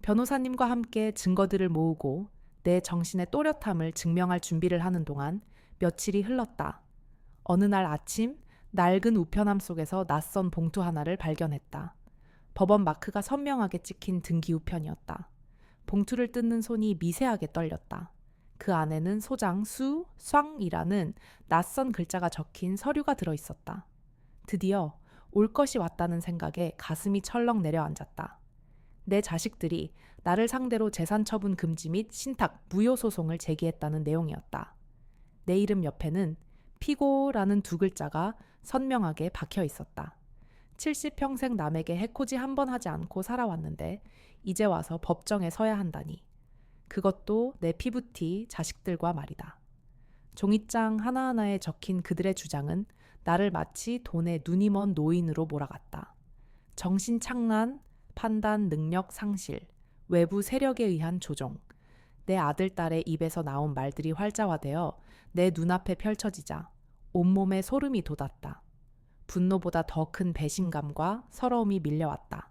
변호사님과 함께 증거들을 모으고 내 정신의 또렷함을 증명할 준비를 하는 동안 며칠이 흘렀다. 어느 날 아침 낡은 우편함 속에서 낯선 봉투 하나를 발견했다. 법원 마크가 선명하게 찍힌 등기 우편이었다. 봉투를 뜯는 손이 미세하게 떨렸다. 그 안에는 소장 수, 쌍이라는 낯선 글자가 적힌 서류가 들어있었다. 드디어 올 것이 왔다는 생각에 가슴이 철렁 내려앉았다. 내 자식들이 나를 상대로 재산 처분 금지 및 신탁 무효 소송을 제기했다는 내용이었다. 내 이름 옆에는 피고라는 두 글자가 선명하게 박혀 있었다. 70평생 남에게 해코지 한 번 하지 않고 살아왔는데 이제 와서 법정에 서야 한다니. 그것도 내 피부티 자식들과 말이다. 종이장 하나하나에 적힌 그들의 주장은 나를 마치 돈에 눈이 먼 노인으로 몰아갔다. 정신착란, 판단 능력 상실, 외부 세력에 의한 조종. 내 아들, 딸의 입에서 나온 말들이 활자화되어 내 눈앞에 펼쳐지자 온몸에 소름이 돋았다. 분노보다 더 큰 배신감과 서러움이 밀려왔다.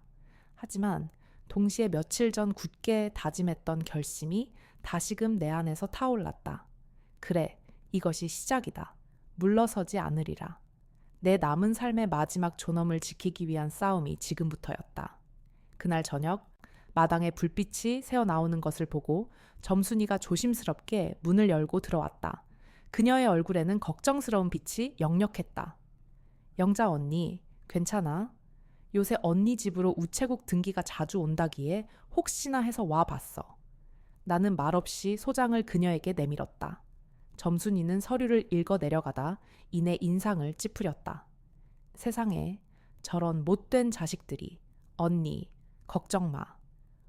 하지만 동시에 며칠 전 굳게 다짐했던 결심이 다시금 내 안에서 타올랐다. 그래, 이것이 시작이다. 물러서지 않으리라. 내 남은 삶의 마지막 존엄을 지키기 위한 싸움이 지금부터였다. 그날 저녁 마당에 불빛이 새어나오는 것을 보고 점순이가 조심스럽게 문을 열고 들어왔다. 그녀의 얼굴에는 걱정스러운 빛이 역력했다. 영자 언니, 괜찮아? 요새 언니 집으로 우체국 등기가 자주 온다기에 혹시나 해서 와봤어. 나는 말없이 소장을 그녀에게 내밀었다. 점순이는 서류를 읽어 내려가다 이내 인상을 찌푸렸다. 세상에 저런 못된 자식들이. 언니, 걱정 마.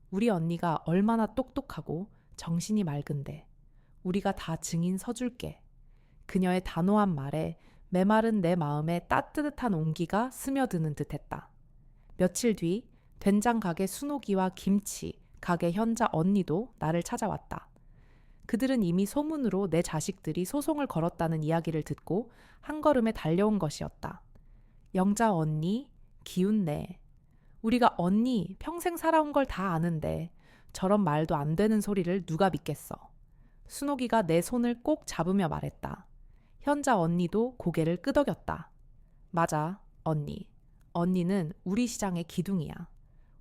우리 언니가 얼마나 똑똑하고 정신이 맑은데. 우리가 다 증인 서줄게. 그녀의 단호한 말에 메마른 내 마음에 따뜻한 온기가 스며드는 듯했다. 며칠 뒤 된장 가게 순옥이와 김치 가게 현자 언니도 나를 찾아왔다. 그들은 이미 소문으로 내 자식들이 소송을 걸었다는 이야기를 듣고 한 걸음에 달려온 것이었다. 영자 언니, 기운내. 우리가 언니 평생 살아온 걸 다 아는데 저런 말도 안 되는 소리를 누가 믿겠어. 순옥이가 내 손을 꼭 잡으며 말했다. 현자 언니도 고개를 끄덕였다. 맞아, 언니. 언니는 우리 시장의 기둥이야.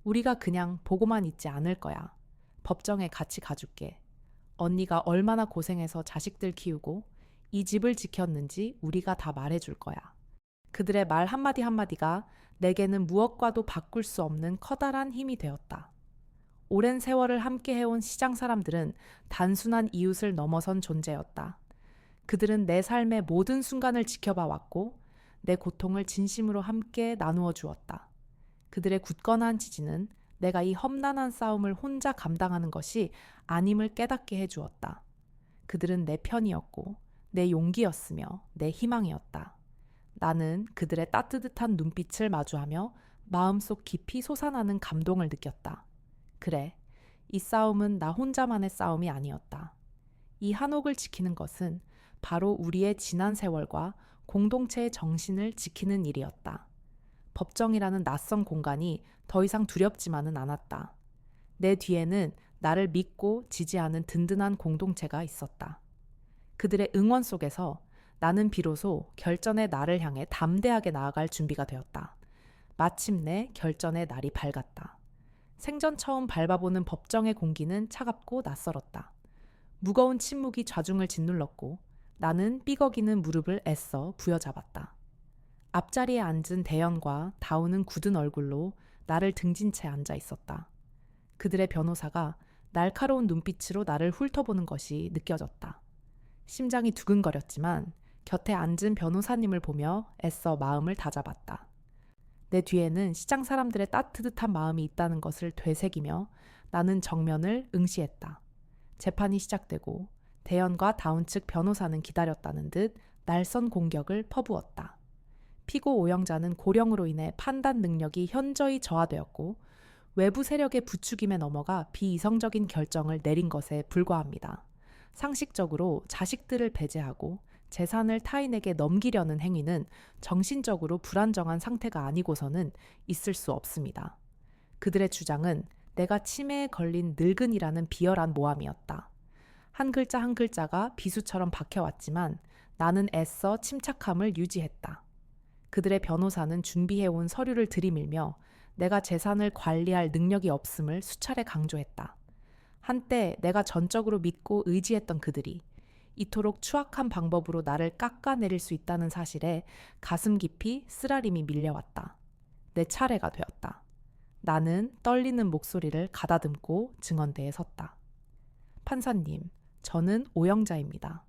우리가 그냥 보고만 있지 않을 거야. 법정에 같이 가줄게. 언니가 얼마나 고생해서 자식들 키우고 이 집을 지켰는지 우리가 다 말해줄 거야. 그들의 말 한마디 한마디가 내게는 무엇과도 바꿀 수 없는 커다란 힘이 되었다. 오랜 세월을 함께 해온 시장 사람들은 단순한 이웃을 넘어선 존재였다. 그들은 내 삶의 모든 순간을 지켜봐 왔고 내 고통을 진심으로 함께 나누어 주었다. 그들의 굳건한 지지는 내가 이 험난한 싸움을 혼자 감당하는 것이 아님을 깨닫게 해주었다. 그들은 내 편이었고 내 용기였으며 내 희망이었다. 나는 그들의 따뜻한 눈빛을 마주하며 마음속 깊이 솟아나는 감동을 느꼈다. 그래, 이 싸움은 나 혼자만의 싸움이 아니었다. 이 한옥을 지키는 것은 바로 우리의 지난 세월과 공동체의 정신을 지키는 일이었다. 법정이라는 낯선 공간이 더 이상 두렵지만은 않았다. 내 뒤에는 나를 믿고 지지하는 든든한 공동체가 있었다. 그들의 응원 속에서 나는 비로소 결전의 날을 향해 담대하게 나아갈 준비가 되었다. 마침내 결전의 날이 밝았다. 생전 처음 밟아보는 법정의 공기는 차갑고 낯설었다. 무거운 침묵이 좌중을 짓눌렀고 나는 삐걱이는 무릎을 애써 부여잡았다. 앞자리에 앉은 대연과 다우는 굳은 얼굴로 나를 등진 채 앉아 있었다. 그들의 변호사가 날카로운 눈빛으로 나를 훑어보는 것이 느껴졌다. 심장이 두근거렸지만 곁에 앉은 변호사님을 보며 애써 마음을 다잡았다. 내 뒤에는 시장 사람들의 따뜻한 마음이 있다는 것을 되새기며 나는 정면을 응시했다. 재판이 시작되고 대연과 다운 측 변호사는 기다렸다는 듯 날선 공격을 퍼부었다. 피고 오영자는 고령으로 인해 판단 능력이 현저히 저하되었고 외부 세력의 부추김에 넘어가 비이성적인 결정을 내린 것에 불과합니다. 상식적으로 자식들을 배제하고 재산을 타인에게 넘기려는 행위는 정신적으로 불안정한 상태가 아니고서는 있을 수 없습니다. 그들의 주장은 내가 치매에 걸린 늙은이라는 비열한 모함이었다. 한 글자 한 글자가 비수처럼 박혀왔지만 나는 애써 침착함을 유지했다. 그들의 변호사는 준비해온 서류를 들이밀며 내가 재산을 관리할 능력이 없음을 수차례 강조했다. 한때 내가 전적으로 믿고 의지했던 그들이 이토록 추악한 방법으로 나를 깎아내릴 수 있다는 사실에 가슴 깊이 쓰라림이 밀려왔다. 내 차례가 되었다. 나는 떨리는 목소리를 가다듬고 증언대에 섰다. 판사님, 저는 오영자입니다.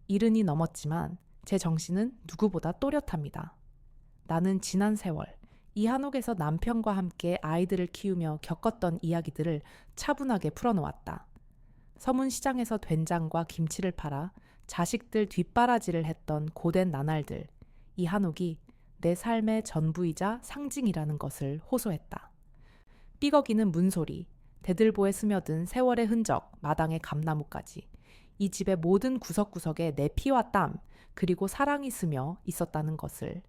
70이 넘었지만 제 정신은 누구보다 또렷합니다. 나는 지난 세월, 이 한옥에서 남편과 함께 아이들을 키우며 겪었던 이야기들을 차분하게 풀어놓았다. 서문시장에서 된장과 김치를 팔아 자식들 뒷바라지를 했던 고된 나날들, 이 한옥이 내 삶의 전부이자 상징이라는 것을 호소했다. 삐걱이는 문소리, 대들보에 스며든 세월의 흔적, 마당의 감나무까지 이 집의 모든 구석구석에 내 피와 땀, 그리고 사랑이 스며 있었다는 것을,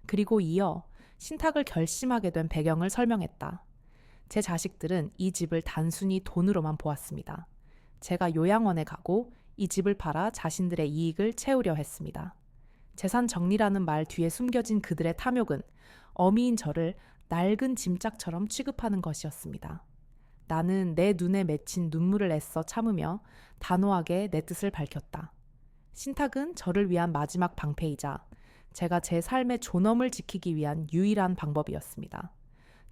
그리고 이어 신탁을 결심하게 된 배경을 설명했다. 제 자식들은 이 집을 단순히 돈으로만 보았습니다. 제가 요양원에 가고 이 집을 팔아 자신들의 이익을 채우려 했습니다. 재산 정리라는 말 뒤에 숨겨진 그들의 탐욕은 어미인 저를 낡은 짐짝처럼 취급하는 것이었습니다. 나는 내 눈에 맺힌 눈물을 애써 참으며 단호하게 내 뜻을 밝혔다. 신탁은 저를 위한 마지막 방패이자 제가 제 삶의 존엄을 지키기 위한 유일한 방법이었습니다.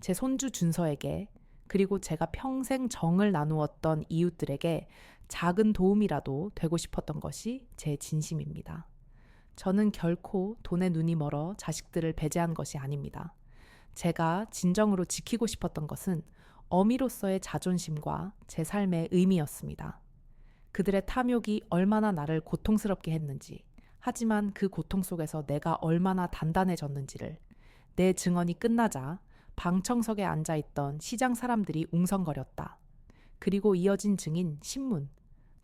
제 손주 준서에게, 그리고 제가 평생 정을 나누었던 이웃들에게 작은 도움이라도 되고 싶었던 것이 제 진심입니다. 저는 결코 돈에 눈이 멀어 자식들을 배제한 것이 아닙니다. 제가 진정으로 지키고 싶었던 것은 어미로서의 자존심과 제 삶의 의미였습니다. 그들의 탐욕이 얼마나 나를 고통스럽게 했는지, 하지만 그 고통 속에서 내가 얼마나 단단해졌는지를, 내 증언이 끝나자 방청석에 앉아있던 시장 사람들이 웅성거렸다. 그리고 이어진 증인 신문.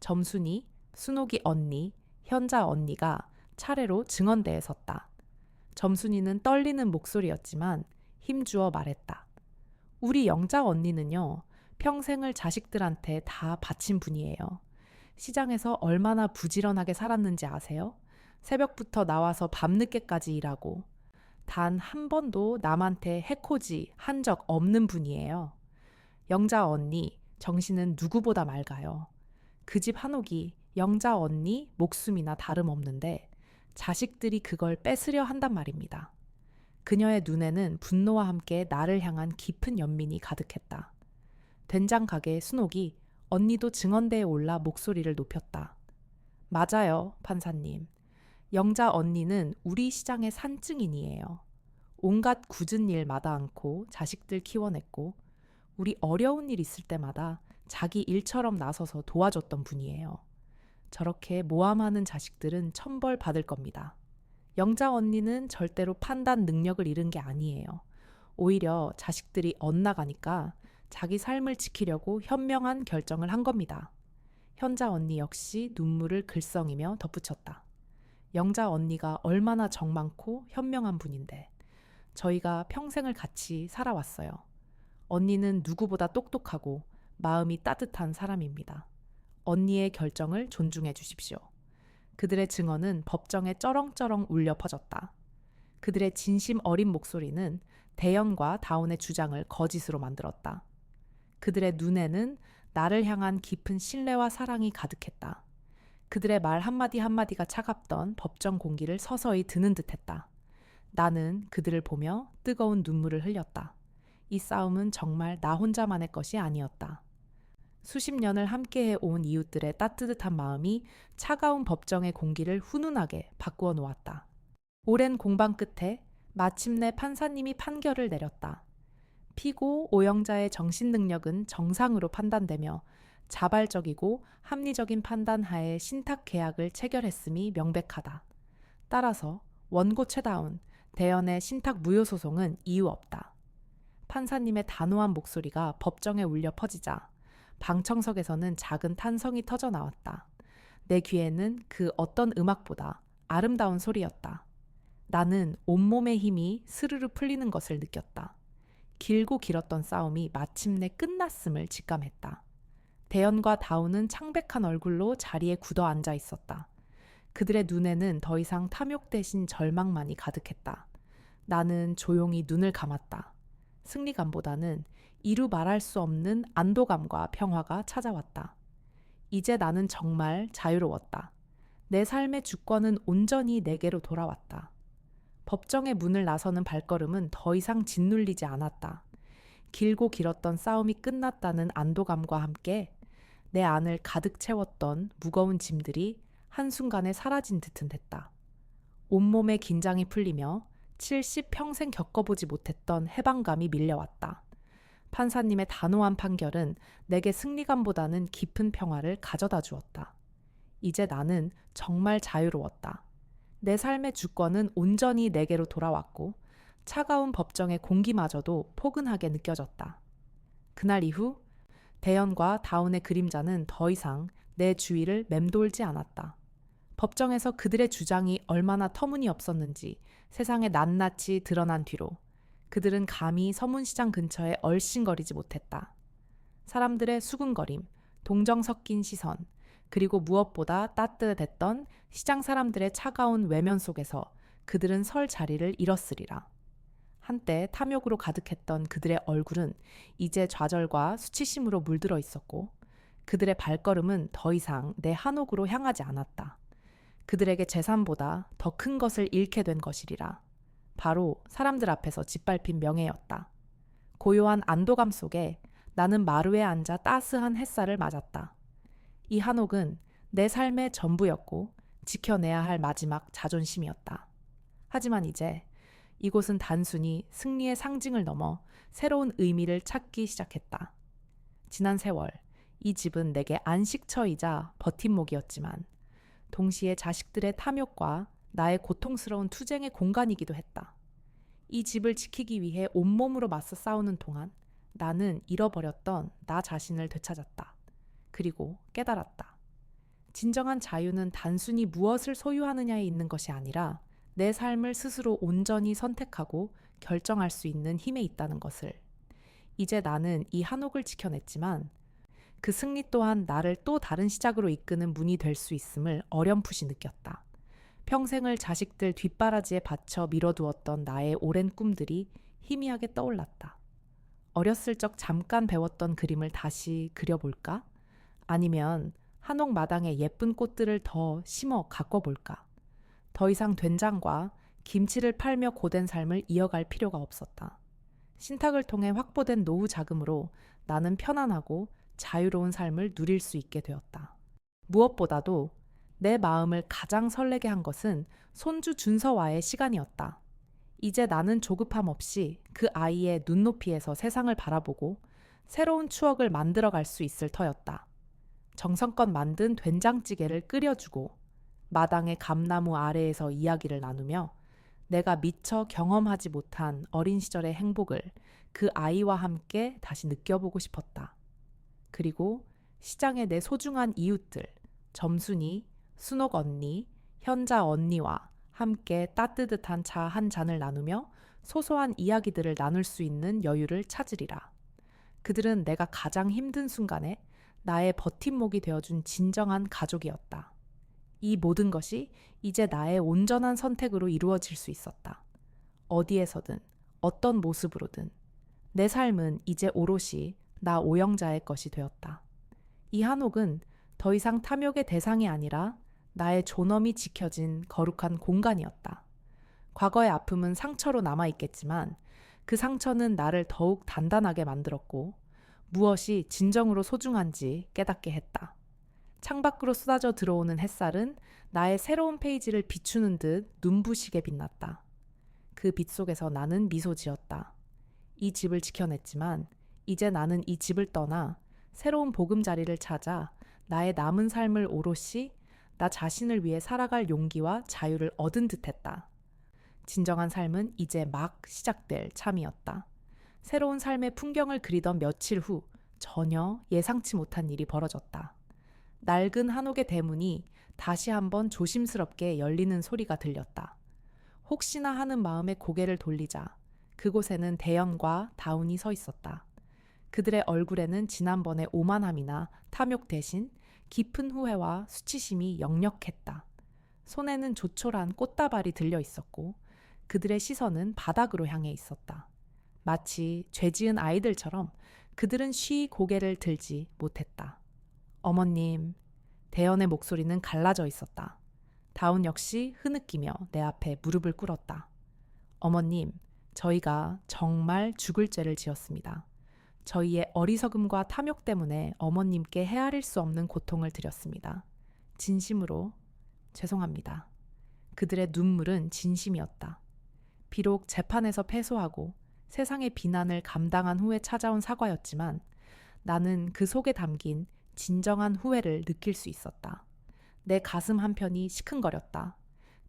점순이, 순옥이 언니, 현자 언니가 차례로 증언대에 섰다. 점순이는 떨리는 목소리였지만 힘주어 말했다. 우리 영자 언니는요, 평생을 자식들한테 다 바친 분이에요. 시장에서 얼마나 부지런하게 살았는지 아세요? 새벽부터 나와서 밤늦게까지 일하고 단 한 번도 남한테 해코지 한 적 없는 분이에요. 영자 언니 정신은 누구보다 맑아요. 그 집 한옥이 영자 언니 목숨이나 다름없는데 자식들이 그걸 뺏으려 한단 말입니다. 그녀의 눈에는 분노와 함께 나를 향한 깊은 연민이 가득했다. 된장 가게의 순옥이 언니도 증언대에 올라 목소리를 높였다. 맞아요, 판사님. 영자 언니는 우리 시장의 산증인이에요. 온갖 굳은 일 마다 않고 자식들 키워냈고 우리 어려운 일 있을 때마다 자기 일처럼 나서서 도와줬던 분이에요. 저렇게 모함하는 자식들은 천벌 받을 겁니다. 영자 언니는 절대로 판단 능력을 잃은 게 아니에요. 오히려 자식들이 엇나가니까 자기 삶을 지키려고 현명한 결정을 한 겁니다. 현자 언니 역시 눈물을 글썽이며 덧붙였다. 영자 언니가 얼마나 정 많고 현명한 분인데 저희가 평생을 같이 살아왔어요. 언니는 누구보다 똑똑하고 마음이 따뜻한 사람입니다. 언니의 결정을 존중해 주십시오. 그들의 증언은 법정에 쩌렁쩌렁 울려 퍼졌다. 그들의 진심 어린 목소리는 대연과 다운의 주장을 거짓으로 만들었다. 그들의 눈에는 나를 향한 깊은 신뢰와 사랑이 가득했다. 그들의 말 한마디 한마디가 차갑던 법정 공기를 서서히 드는 듯했다. 나는 그들을 보며 뜨거운 눈물을 흘렸다. 이 싸움은 정말 나 혼자만의 것이 아니었다. 수십 년을 함께해 온 이웃들의 따뜻한 마음이 차가운 법정의 공기를 훈훈하게 바꾸어 놓았다. 오랜 공방 끝에 마침내 판사님이 판결을 내렸다. 피고 오영자의 정신 능력은 정상으로 판단되며 자발적이고 합리적인 판단 하에 신탁 계약을 체결했음이 명백하다. 따라서 원고 최다운 대연의 신탁 무효 소송은 이유 없다. 판사님의 단호한 목소리가 법정에 울려 퍼지자 방청석에서는 작은 탄성이 터져 나왔다. 내 귀에는 그 어떤 음악보다 아름다운 소리였다. 나는 온몸의 힘이 스르르 풀리는 것을 느꼈다. 길고 길었던 싸움이 마침내 끝났음을 직감했다. 대연과 다운은 창백한 얼굴로 자리에 굳어 앉아 있었다. 그들의 눈에는 더 이상 탐욕 대신 절망만이 가득했다. 나는 조용히 눈을 감았다. 승리감보다는 이루 말할 수 없는 안도감과 평화가 찾아왔다. 이제 나는 정말 자유로웠다. 내 삶의 주권은 온전히 내게로 돌아왔다. 법정의 문을 나서는 발걸음은 더 이상 짓눌리지 않았다. 길고 길었던 싸움이 끝났다는 안도감과 함께 내 안을 가득 채웠던 무거운 짐들이 한순간에 사라진 듯은 했다. 온몸의 긴장이 풀리며 70평생 겪어보지 못했던 해방감이 밀려왔다. 판사님의 단호한 판결은 내게 승리감보다는 깊은 평화를 가져다 주었다. 이제 나는 정말 자유로웠다. 내 삶의 주권은 온전히 내게로 돌아왔고 차가운 법정의 공기마저도 포근하게 느껴졌다. 그날 이후 대연과 다운의 그림자는 더 이상 내 주위를 맴돌지 않았다. 법정에서 그들의 주장이 얼마나 터무니없었는지 세상에 낱낱이 드러난 뒤로 그들은 감히 서문시장 근처에 얼씬거리지 못했다. 사람들의 수군거림, 동정 섞인 시선, 그리고 무엇보다 따뜻했던 시장 사람들의 차가운 외면 속에서 그들은 설 자리를 잃었으리라. 한때 탐욕으로 가득했던 그들의 얼굴은 이제 좌절과 수치심으로 물들어 있었고 그들의 발걸음은 더 이상 내 한옥으로 향하지 않았다. 그들에게 재산보다 더 큰 것을 잃게 된 것이리라. 바로 사람들 앞에서 짓밟힌 명예였다. 고요한 안도감 속에 나는 마루에 앉아 따스한 햇살을 맞았다. 이 한옥은 내 삶의 전부였고 지켜내야 할 마지막 자존심이었다. 하지만 이제 이곳은 단순히 승리의 상징을 넘어 새로운 의미를 찾기 시작했다. 지난 세월, 이 집은 내게 안식처이자 버팀목이었지만 동시에 자식들의 탐욕과 나의 고통스러운 투쟁의 공간이기도 했다. 이 집을 지키기 위해 온몸으로 맞서 싸우는 동안 나는 잃어버렸던 나 자신을 되찾았다. 그리고 깨달았다. 진정한 자유는 단순히 무엇을 소유하느냐에 있는 것이 아니라 내 삶을 스스로 온전히 선택하고 결정할 수 있는 힘에 있다는 것을. 이제 나는 이 한옥을 지켜냈지만 그 승리 또한 나를 또 다른 시작으로 이끄는 문이 될 수 있음을 어렴풋이 느꼈다. 평생을 자식들 뒷바라지에 받쳐 밀어두었던 나의 오랜 꿈들이 희미하게 떠올랐다. 어렸을 적 잠깐 배웠던 그림을 다시 그려볼까? 아니면 한옥 마당에 예쁜 꽃들을 더 심어 가꿔볼까? 더 이상 된장과 김치를 팔며 고된 삶을 이어갈 필요가 없었다. 신탁을 통해 확보된 노후 자금으로 나는 편안하고 자유로운 삶을 누릴 수 있게 되었다. 무엇보다도 내 마음을 가장 설레게 한 것은 손주 준서와의 시간이었다. 이제 나는 조급함 없이 그 아이의 눈높이에서 세상을 바라보고 새로운 추억을 만들어갈 수 있을 터였다. 정성껏 만든 된장찌개를 끓여주고 마당의 감나무 아래에서 이야기를 나누며 내가 미처 경험하지 못한 어린 시절의 행복을 그 아이와 함께 다시 느껴보고 싶었다. 그리고 시장의 내 소중한 이웃들, 점순이, 순옥 언니, 현자 언니와 함께 따뜻한 차 한 잔을 나누며 소소한 이야기들을 나눌 수 있는 여유를 찾으리라. 그들은 내가 가장 힘든 순간에 나의 버팀목이 되어준 진정한 가족이었다. 이 모든 것이 이제 나의 온전한 선택으로 이루어질 수 있었다. 어디에서든, 어떤 모습으로든 내 삶은 이제 오롯이 나 오영자의 것이 되었다. 이 한옥은 더 이상 탐욕의 대상이 아니라 나의 존엄이 지켜진 거룩한 공간이었다. 과거의 아픔은 상처로 남아있겠지만 그 상처는 나를 더욱 단단하게 만들었고 무엇이 진정으로 소중한지 깨닫게 했다. 창밖으로 쏟아져 들어오는 햇살은 나의 새로운 페이지를 비추는 듯 눈부시게 빛났다. 그 빛 속에서 나는 미소 지었다. 이 집을 지켜냈지만 이제 나는 이 집을 떠나 새로운 보금자리를 찾아 나의 남은 삶을 오롯이 나 자신을 위해 살아갈 용기와 자유를 얻은 듯했다. 진정한 삶은 이제 막 시작될 참이었다. 새로운 삶의 풍경을 그리던 며칠 후 전혀 예상치 못한 일이 벌어졌다. 낡은 한옥의 대문이 다시 한번 조심스럽게 열리는 소리가 들렸다. 혹시나 하는 마음에 고개를 돌리자 그곳에는 대연과 다운이 서 있었다. 그들의 얼굴에는 지난번의 오만함이나 탐욕 대신 깊은 후회와 수치심이 역력했다. 손에는 조촐한 꽃다발이 들려 있었고 그들의 시선은 바닥으로 향해 있었다. 마치 죄지은 아이들처럼 그들은 쉬이 고개를 들지 못했다. 어머님, 대연의 목소리는 갈라져 있었다. 다운 역시 흐느끼며 내 앞에 무릎을 꿇었다. 어머님, 저희가 정말 죽을 죄를 지었습니다. 저희의 어리석음과 탐욕 때문에 어머님께 헤아릴 수 없는 고통을 드렸습니다. 진심으로 죄송합니다. 그들의 눈물은 진심이었다. 비록 재판에서 패소하고 세상의 비난을 감당한 후에 찾아온 사과였지만 나는 그 속에 담긴 진정한 후회를 느낄 수 있었다. 내 가슴 한편이 시큰거렸다.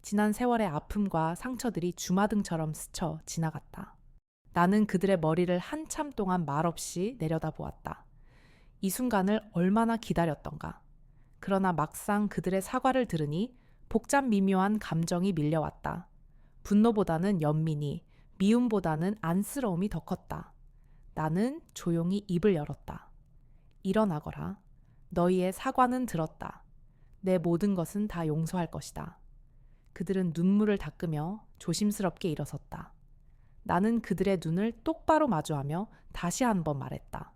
지난 세월의 아픔과 상처들이 주마등처럼 스쳐 지나갔다. 나는 그들의 머리를 한참 동안 말없이 내려다보았다. 이 순간을 얼마나 기다렸던가. 그러나 막상 그들의 사과를 들으니 복잡 미묘한 감정이 밀려왔다. 분노보다는 연민이, 미움보다는 안쓰러움이 더 컸다. 나는 조용히 입을 열었다. 일어나거라. 너희의 사과는 들었다. 내 모든 것은 다 용서할 것이다. 그들은 눈물을 닦으며 조심스럽게 일어섰다. 나는 그들의 눈을 똑바로 마주하며 다시 한번 말했다.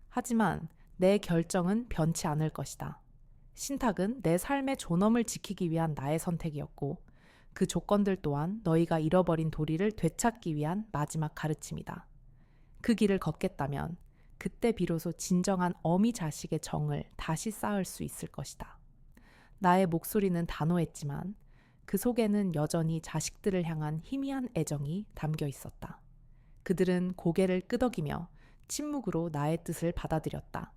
하지만 내 결정은 변치 않을 것이다. 신탁은 내 삶의 존엄을 지키기 위한 나의 선택이었고 그 조건들 또한 너희가 잃어버린 도리를 되찾기 위한 마지막 가르침이다. 그 길을 걷겠다면 그때 비로소 진정한 어미 자식의 정을 다시 쌓을 수 있을 것이다. 나의 목소리는 단호했지만 그 속에는 여전히 자식들을 향한 희미한 애정이 담겨 있었다. 그들은 고개를 끄덕이며 침묵으로 나의 뜻을 받아들였다.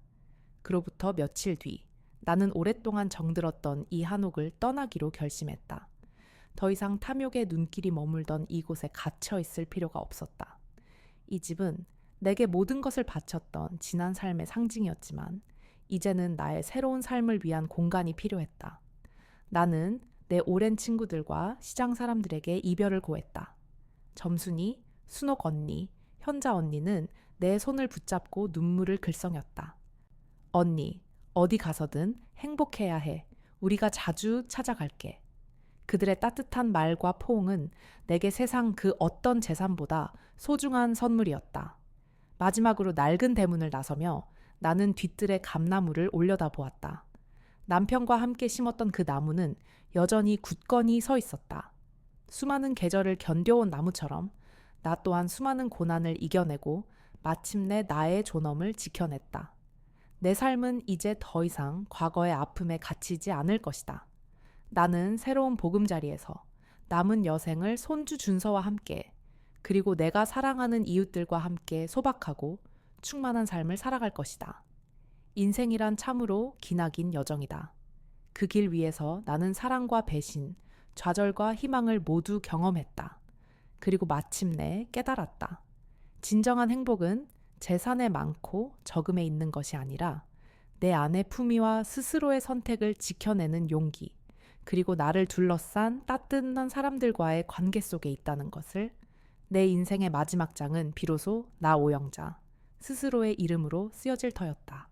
그로부터 며칠 뒤 나는 오랫동안 정들었던 이 한옥을 떠나기로 결심했다. 더 이상 탐욕의 눈길이 머물던 이곳에 갇혀 있을 필요가 없었다. 이 집은 내게 모든 것을 바쳤던 지난 삶의 상징이었지만 이제는 나의 새로운 삶을 위한 공간이 필요했다. 나는 내 오랜 친구들과 시장 사람들에게 이별을 고했다. 점순이, 순옥 언니, 현자 언니는 내 손을 붙잡고 눈물을 글썽였다. 언니, 어디 가서든 행복해야 해. 우리가 자주 찾아갈게. 그들의 따뜻한 말과 포옹은 내게 세상 그 어떤 재산보다 소중한 선물이었다. 마지막으로 낡은 대문을 나서며 나는 뒤뜰에 감나무를 올려다보았다. 남편과 함께 심었던 그 나무는 여전히 굳건히 서 있었다. 수많은 계절을 견뎌온 나무처럼 나 또한 수많은 고난을 이겨내고 마침내 나의 존엄을 지켜냈다. 내 삶은 이제 더 이상 과거의 아픔에 갇히지 않을 것이다. 나는 새로운 보금자리에서 남은 여생을 손주 준서와 함께 그리고 내가 사랑하는 이웃들과 함께 소박하고 충만한 삶을 살아갈 것이다. 인생이란 참으로 기나긴 여정이다. 그 길 위에서 나는 사랑과 배신, 좌절과 희망을 모두 경험했다. 그리고 마침내 깨달았다. 진정한 행복은 재산에 많고 적음에 있는 것이 아니라 내 안의 품위와 스스로의 선택을 지켜내는 용기, 그리고 나를 둘러싼 따뜻한 사람들과의 관계 속에 있다는 것을 내 인생의 마지막 장은 비로소 나 오영자, 스스로의 이름으로 쓰여질 터였다.